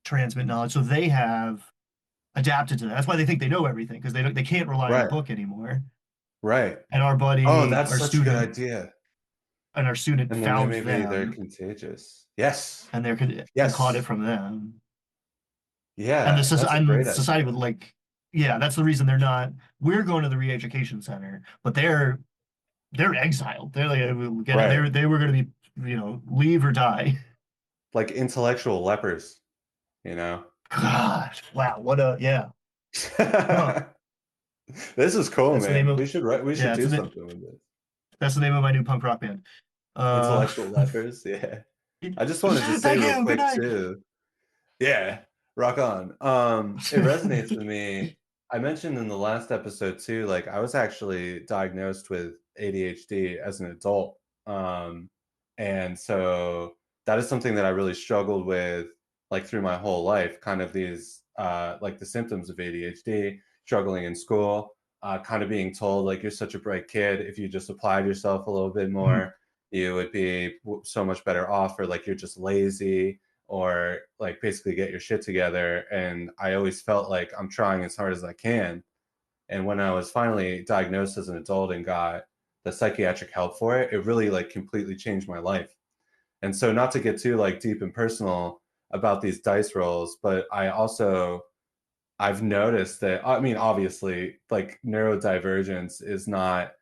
transmit knowledge. So they have adapted to that. That's why they think they know everything because they can't rely on a Right. book anymore. Right. And Oh, that's such a good idea. our student And then found maybe they're them contagious. Yes. and and caught it Yes. from them. And Yeah. That's a and great society would idea. like, yeah, that's the reason they're not. We're going to the re-education center, but they're exiled. They're like Right. they were going to be, leave or die. Like intellectual lepers, you know? God, wow, what a yeah, huh? This is cool, That's the name man. of We should yeah. do something with this. That's the name of my new punk rock band. Uh, Intellectual lepers. Yeah. I just wanted to say thank real you. Good quick night. too. Yeah, rock on. It resonates with me. I mentioned in the last episode too, like I was actually diagnosed with ADHD as an adult. And so that is something that I really struggled with like through my whole life, kind of these like the symptoms of ADHD, struggling in school, kind of being told like you're such a bright kid, if you just applied yourself a little bit Mhm. more, you would be so much better off, or like you're just lazy, or like basically get your shit together. And I always felt like I'm trying as hard as I can. And when I was finally diagnosed as an adult and got the psychiatric help for it, it really like completely changed my life. And so not to get too like deep and personal about these dice rolls, but I've noticed that, I mean, obviously, like neurodivergence is not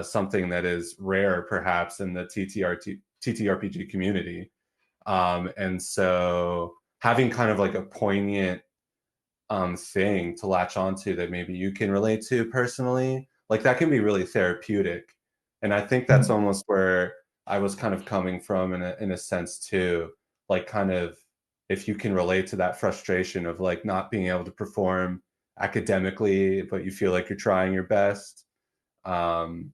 something that is rare, perhaps, in the TTRPG community. And so having kind of like a poignant thing to latch onto that maybe you can relate to personally, like that can be really therapeutic. And I think that's Mm. almost where I was kind of coming from in a sense too. Like kind of if you can relate to that frustration of like not being able to perform academically, but you feel like you're trying your best. Um,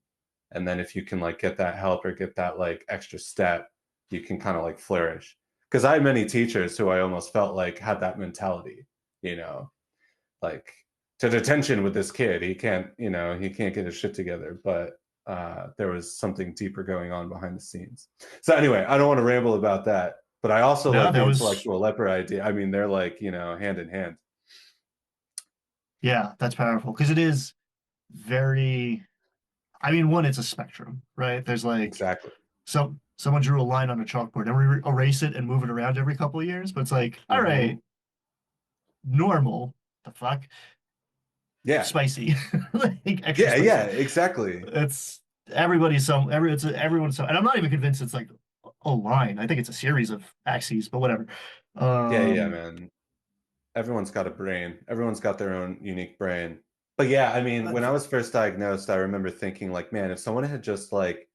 and then if you can like get that help or get that like extra step, you can kind of like flourish. Because I had many teachers who I almost felt like had that mentality, you know, like to detention with this kid. He can't, he can't get his shit together. But there was something deeper going on behind the scenes. So anyway, I don't want to ramble about that. But I also No, like that the was, intellectual leper idea. I mean, they're like, hand in hand. yeah, that's powerful because it is very, I mean, one, it's a spectrum, right? There's like Exactly. someone drew a line on a chalkboard and we erase it and move it around every couple of years, but it's like, all Hmm. right, normal, the fuck, Yeah. spicy, like extra Yeah. Yeah. spicy. Exactly. It's everyone's so, and I'm not even convinced it's like a line. I think it's a series of axes, but whatever. Yeah. Yeah, Um, man. Everyone's got a brain. Everyone's got their own unique brain. But yeah, I mean, when I was first diagnosed, I remember thinking like, man, if someone had just like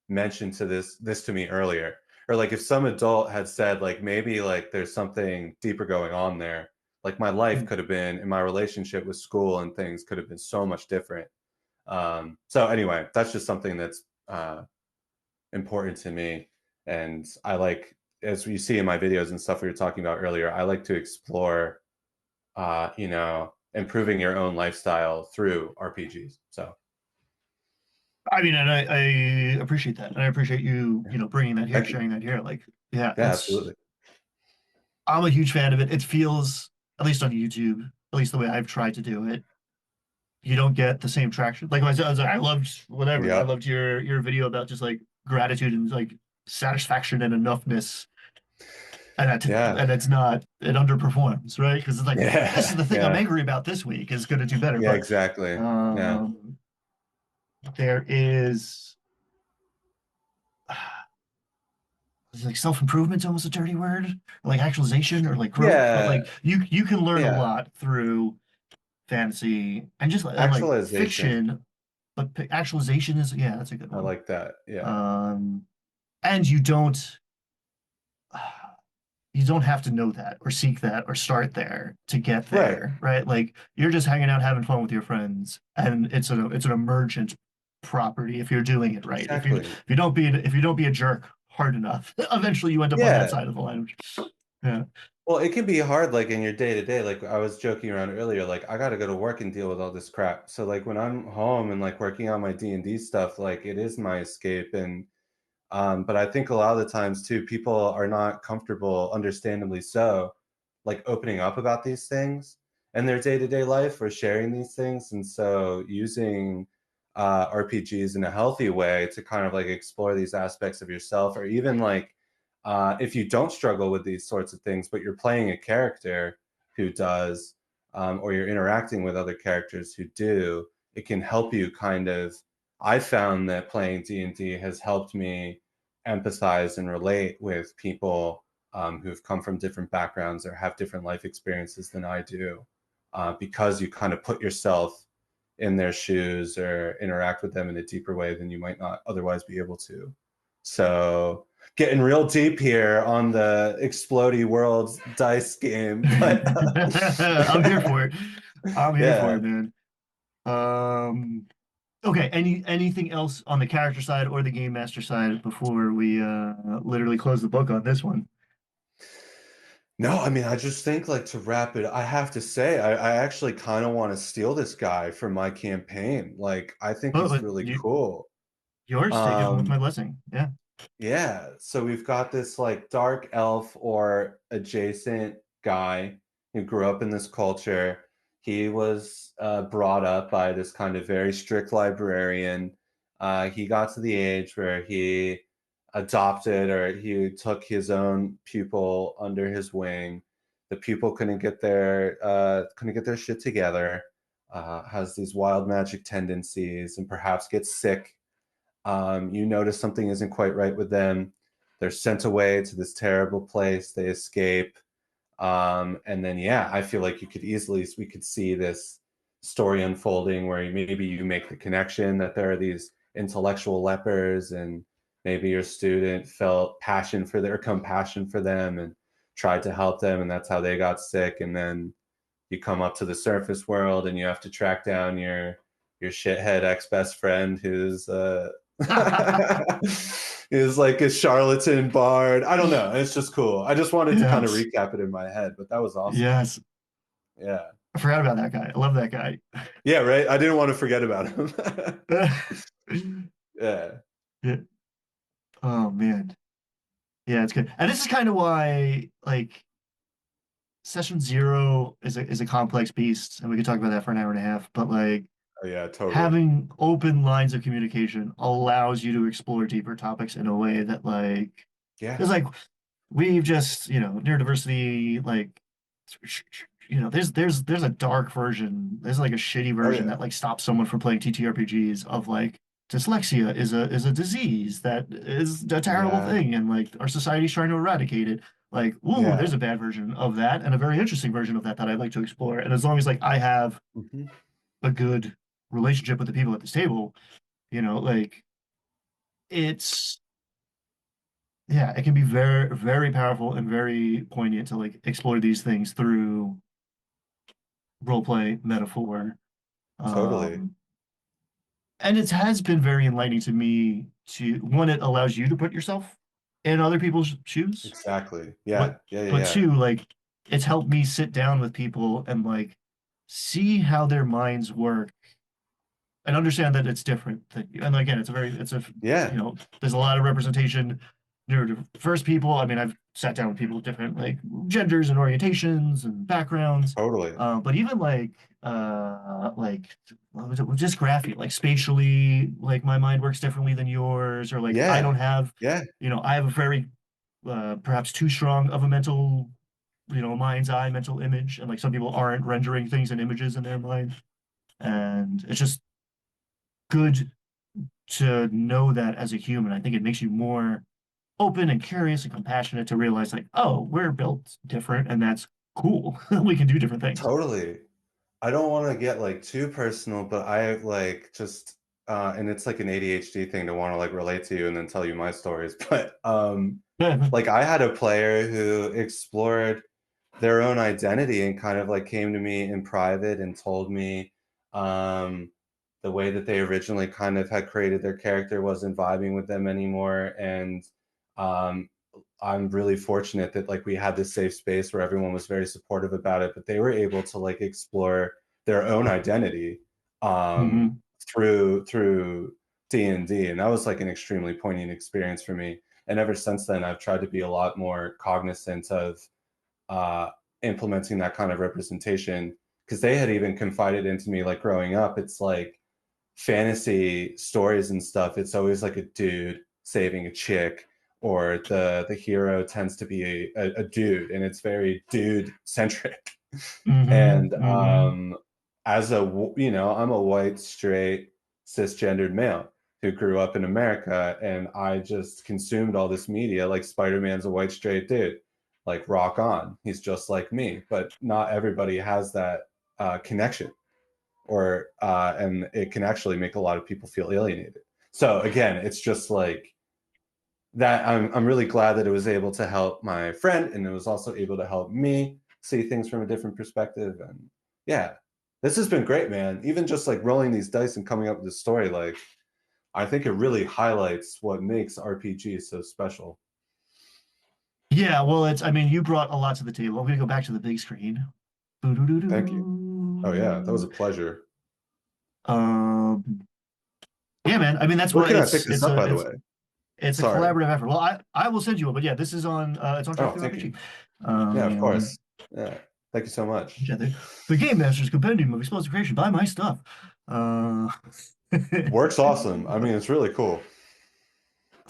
mentioned to this to me earlier, or like if some adult had said like maybe like there's something deeper going on there, like my life could have been and my relationship with school and things could have been so much different. So anyway, that's just something that's important to me. And I like, as you see in my videos and stuff we were talking about earlier, I like to explore improving your own lifestyle through RPGs. So I mean, and I appreciate that, and I appreciate you, yeah, bringing that here, thank you. sharing that here. Like, yeah, Yeah, absolutely. I'm a huge fan of it. It feels, at least on YouTube, at least the way I've tried to do it, you don't get the same traction. Like I was like, I loved whatever. I Yep. loved your video about just like gratitude and like satisfaction and enoughness, Yeah. and it's not, it underperforms, right? Because it's like this is Yeah. the thing I'm Yeah. angry about this week is going to do better, Yeah, but exactly. Yeah. um, there is like self-improvement's almost a dirty word, or like actualization or like growth, but Yeah. like you can learn a Yeah. lot through fantasy and just and like Actualization. fiction, but actualization is, yeah, that's a good I one. like that. Yeah. Um, and you don't have to know that or seek that or start there to get Right. there, right? Like you're just hanging out, having fun with your friends, and it's an emergent property if you're doing it right. Exactly. If you don't be a jerk hard enough, eventually you end up on that Yeah. side of the line. Yeah. Well, it can be hard, like in your day to day. Like I was joking around earlier, like I got to go to work and deal with all this crap. So like when I'm home and like working on my D&D stuff, like it is my escape. And but I think a lot of the times too, people are not comfortable, understandably so, like opening up about these things in their day-to-day life or sharing these things. And so using RPGs in a healthy way to kind of like explore these aspects of yourself, or even like if you don't struggle with these sorts of things, but you're playing a character who does, or you're interacting with other characters who do, it can help you kind of. I found that playing D&D has helped me empathize and relate with people who've come from different backgrounds or have different life experiences than I do, because you kind of put yourself in their shoes or interact with them in a deeper way than you might not otherwise be able to. So getting real deep here on the explodey world dice game, but I'm here for it. I'm here for yeah. it, man. Um, okay, anything else on the character side or the game master side before we literally close the book on this one? No, I mean, I just think like to wrap it, I have to say, I actually kind of want to steal this guy for my campaign. Like, I think Oh, he's but really cool. yours, take him with my Um, blessing. Yeah. yeah, so we've got this like dark elf or adjacent guy who grew up in this culture. He was brought up by this kind of very strict librarian. He got to the age where he adopted, or he took his own pupil under his wing. The pupil couldn't get their shit together, has these wild magic tendencies, and perhaps gets sick. You notice something isn't quite right with them. They're sent away to this terrible place. They escape. And then, yeah, I feel like we could see this story unfolding where maybe you make the connection that there are these intellectual lepers, and maybe your student felt passion for their compassion for them and tried to help them, and that's how they got sick. And then you come up to the surface world and you have to track down your shithead ex-best friend who's is like a charlatan bard. I don't know. It's just cool. I just wanted to kind of Yes. recap it in my head, but that was awesome. Yes. Yeah. I forgot about that guy. I love that guy. Yeah, right. I didn't want to forget about him. Yeah. Yeah. Oh man. Yeah, it's good. And this is kind of why like session zero is a complex beast, and we could talk about that for an hour and a half, but like Oh yeah, totally. having open lines of communication allows you to explore deeper topics in a way that like Yeah. there's like we've just neurodiversity like there's a dark version, there's like a shitty Oh version yeah. that like stops someone from playing TTRPGs of like dyslexia is a disease that is a terrible Yeah. thing and like our society's trying to eradicate it. Like, ooh, Yeah. there's a bad version of that and a very interesting version of that that I'd like to explore. And as long as like I have Mhm. a good relationship with the people at this table, like it's yeah, it can be very, very powerful and very poignant to like explore these things through role play, metaphor. Totally. Um, and it has been very enlightening to me to one, it allows you to put yourself in other people's shoes, Exactly. Yeah. but Yeah. Yeah. but Yeah. two, like it's helped me sit down with people and like see how their minds work and understand that it's different than you. And again, it's a Yeah. there's a lot of representation. Neurodiverse people. I mean, I've sat down with people with different like genders and orientations and backgrounds. Totally. But even like what was it? Dysgraphia, like spatially, like my mind works differently than yours, or like I Yeah. don't have, Yeah. I have a very perhaps too strong of a mental, mind's eye, mental image, and like some people aren't rendering things in images in their mind, and it's just good to know that as a human. I think it makes you more open and curious and compassionate to realize like, oh, we're built different and that's cool. We can do different things. Totally. I don't want to get like too personal, but I like just and it's like an ADHD thing to want to like relate to you and then tell you my stories. But like I had a player who explored their own identity and kind of like came to me in private and told me um the way that they originally kind of had created their character wasn't vibing with them anymore. And um I'm really fortunate that like we had this safe space where everyone was very supportive about it, but they were able to like explore their own identity um Hmm. through D&D, and that was like an extremely poignant experience for me. And ever since then I've tried to be a lot more cognizant of uh implementing that kind of representation, because they had even confided into me like growing up, it's like fantasy stories and stuff, it's always like a dude saving a chick, or the hero tends to be a dude, and it's very dude centric. Hmm. And Hmm. as I'm a white straight cisgendered male who grew up in America, and I just consumed all this media like Spider-Man's a white straight dude, like rock on, he's just like me. But not everybody has that connection, or and it can actually make a lot of people feel alienated. So again, it's just like that. I'm really glad that it was able to help my friend, and it was also able to help me see things from a different perspective. And yeah, this has been great, man. Even just like rolling these dice and coming up with this story, like I think it really highlights what makes RPG so special. Yeah, well, I mean, you brought a lot to the table. I'm gonna go back to the big screen. Thank you. Oh yeah, that was a Boo-doo-doo-doo. pleasure. Um, yeah, man. I mean, that's Where what can I pick this up, by the way? it's a Sorry. collaborative effort. Well, I will send you one, but yeah, this is on it's on Track Oh, Through thank you. RPG. Yeah, of Um, course. Yeah, thank you so much. yeah, the Game Master's Compendium of Explosive Creation. Buy my stuff. Uh, Works awesome. I mean, it's really cool.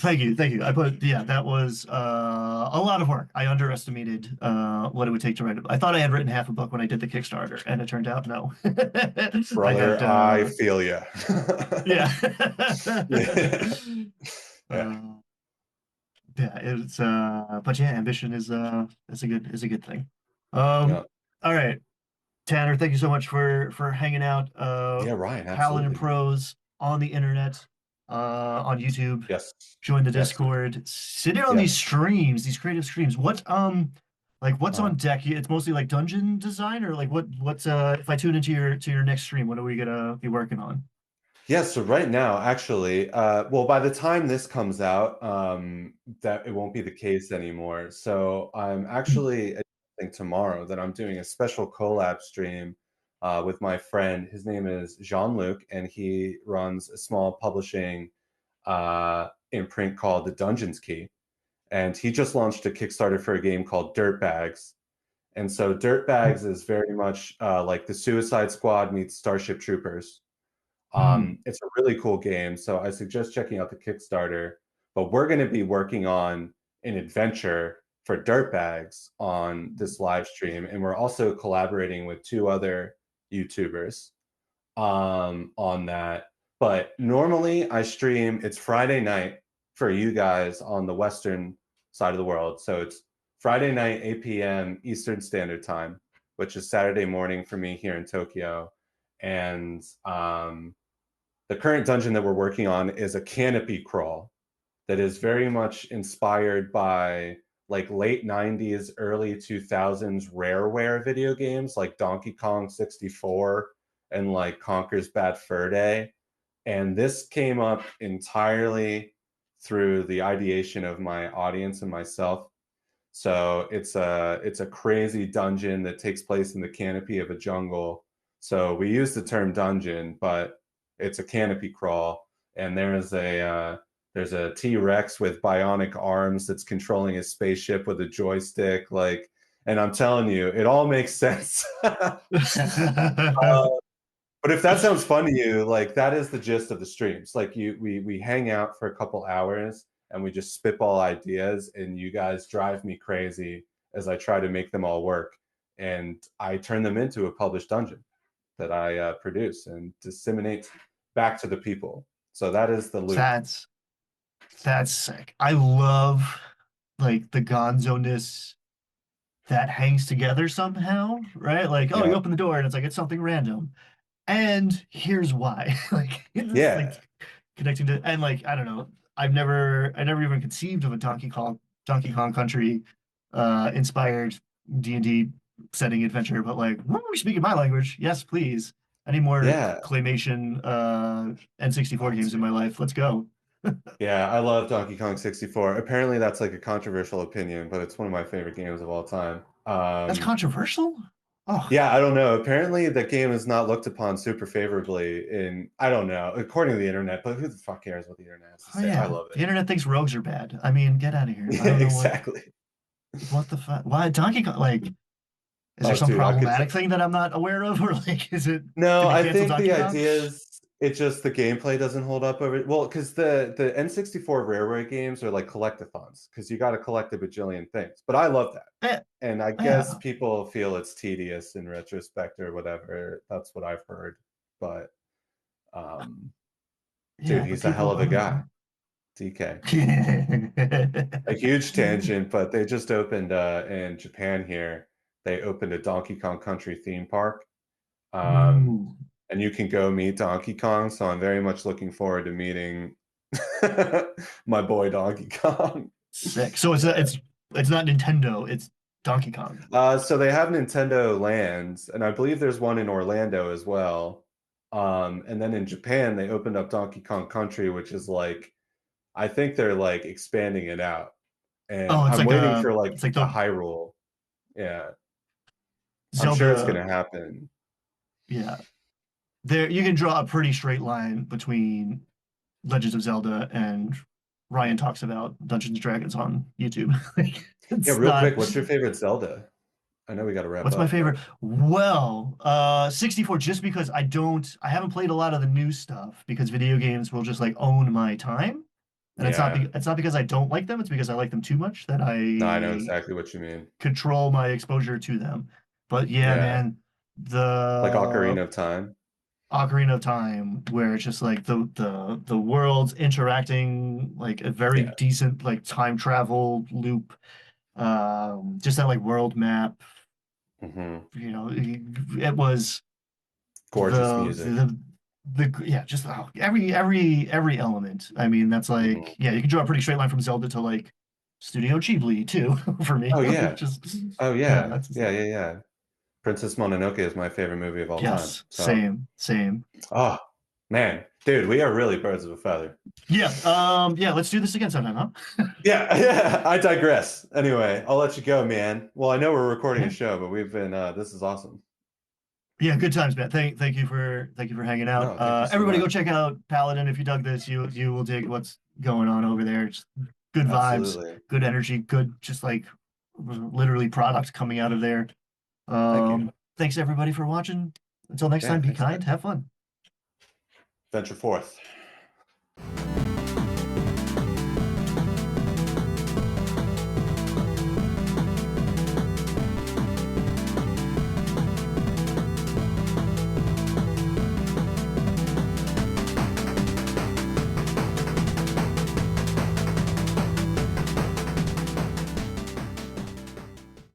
Thank you, thank you. Yeah, that was a lot of work. I underestimated what it would take to write it. I thought I had written half a book when I did the Kickstarter, and it turned out no. I had Brother, I feel ya. yeah. Yeah. Yeah. uh, yeah, it's but yeah, ambition is a good thing. Yeah. All right. Tanner, thank you so much for hanging out. Yeah, Ryan, Paladin absolutely, man. Prose on the internet, on YouTube. Yes. Join the Yes. Discord. Sit in on these Yes. streams, these creative streams. What's Uh, on deck? It's mostly like dungeon design, or like what's if I tune into your next stream, what are we gonna be working on? yeah, so right now, actually, well, by the time this comes out, that it won't be the case anymore. So I'm actually announcing tomorrow that I'm doing a special collab stream with my friend. His name is Jean-Luc, and he runs a small publishing imprint called The Dungeons Key. And he just launched a Kickstarter for a game called Dirtbags. And so Dirtbags is very much like the Suicide Squad meets Starship Troopers. Mm. It's a really cool game, so I suggest checking out the Kickstarter. But we're going to be working on an adventure for Dirtbags on this live stream, and we're also collaborating with two other YouTubers on that. But normally I stream, it's Friday night for you guys on the Western side of the world. So it's Friday night, 8 p.m. Eastern Standard Time, which is Saturday morning for me here in Tokyo. And the current dungeon that we're working on is a canopy crawl that is very much inspired by like late 90s, early 2000s Rareware video games like Donkey Kong 64 and like Conker's Bad Fur Day. And this came up entirely through the ideation of my audience and myself. So it's a crazy dungeon that takes place in the canopy of a jungle. So we use the term dungeon, but it's a canopy crawl, and there's a T-Rex with bionic arms that's controlling his spaceship with a joystick. Like, and I'm telling you, it all makes sense. But if that sounds fun to you, like that is the gist of the streams. Like we hang out for a couple hours and we just spitball ideas, and you guys drive me crazy as I try to make them all work, and I turn them into a published dungeon that I produce and disseminate back to the people. So that is the loop. That's that's sick. I love like the gonzo-ness that hangs together somehow, right? Like, oh, you Yeah, open the door and it's like it's something random. And here's why. Like it's just like yeah, connecting to and like I don't know. I never even conceived of a Donkey Kong Country inspired D&D setting adventure, but like woo, speaking my language, yes, please. I need more yeah. claymation N64 Oh, games in dude. my life. Let's go. Yeah, I love Donkey Kong 64. Apparently, that's like a controversial opinion, but it's one of my favorite games of all time. That's controversial? Oh, Yeah, I don't know. Apparently, the game is not looked upon super favorably in, I don't know, according to the internet, but who the fuck cares what the internet has to oh say? I yeah. love The it. internet thinks rogues are bad. I mean, get out of here. I Yeah, don't know exactly. what the fuck. Why Donkey Kong like is there Oh, some dude, I could. problematic thing that I'm not aware of? Or like is it No, did they I cancel think the Donkey Kong? idea is it just the gameplay doesn't hold up over. Well, because the N64 Rareware games are like collectathons, because you got to collect a bajillion things. But I love that. Eh, And I guess yeah. people feel it's tedious in retrospect or whatever. That's what I've heard. But um, dude, Yeah, but he's a hell people of a I don't guy. know. DK. A huge tangent, but they just opened in Japan here. They opened a Donkey Kong Country theme park. Um, Ooh, and you can go meet Donkey Kong. So I'm very much looking forward to meeting my boy Donkey Kong. sick. So Yeah. it's not Nintendo, it's Donkey Kong. So they have Nintendo Lands, and I believe there's one in Orlando as well. And then in Japan, they opened up Donkey Kong Country, which is like, I think they're like expanding it out. And Oh, I'm waiting for it's like like the the Hyrule. Yeah, I'm sure it's Zelda. gonna happen. Yeah. There you can draw a pretty straight line between Legends of Zelda and Ryan talks about Dungeons and Dragons on YouTube. Like, Yeah, it's real not quick, what's your favorite Zelda? I know we got to wrap what's my up, but favorite? Well, 64 just because I haven't played a lot of the new stuff because video games will just like own my time. And it's not Yeah. it's not because I don't like them, it's because I like them too much that No, I know I exactly what you mean. control my exposure to them. But yeah, Yeah. man, Like the Ocarina of Time. Ocarina of Time, where it's just like the worlds interacting, like a very Yeah. decent like time travel loop, just that like world map, Hmm. it was Gorgeous music. yeah, just every element. I mean, that's Hmm. like, yeah, you can draw a pretty straight line from Zelda to like Studio Ghibli too, for me. Oh yeah. Just Oh yeah, yeah. that's just Yeah, like, yeah, yeah. Princess Mononoke is my favorite movie of all time. yes, So, same. oh man, dude, we are really birds of a feather. Yeah, yeah, let's do this again sometime, huh? Yeah, yeah. I digress. Anyway, I'll let you go, man. Well, I know we're recording a Yeah. show, but we've been this is awesome. Yeah, good times, man. Thank you for hanging out. No, thank you so Everybody go much. check out Paladin if you dug this. You will dig what's going on over there. It's good vibes, Absolutely. good energy, good just like literally product coming out of there. Thank you. Thanks everybody for watching. Until next Yeah, time, be thanks, kind, guys. have fun. Venture forth.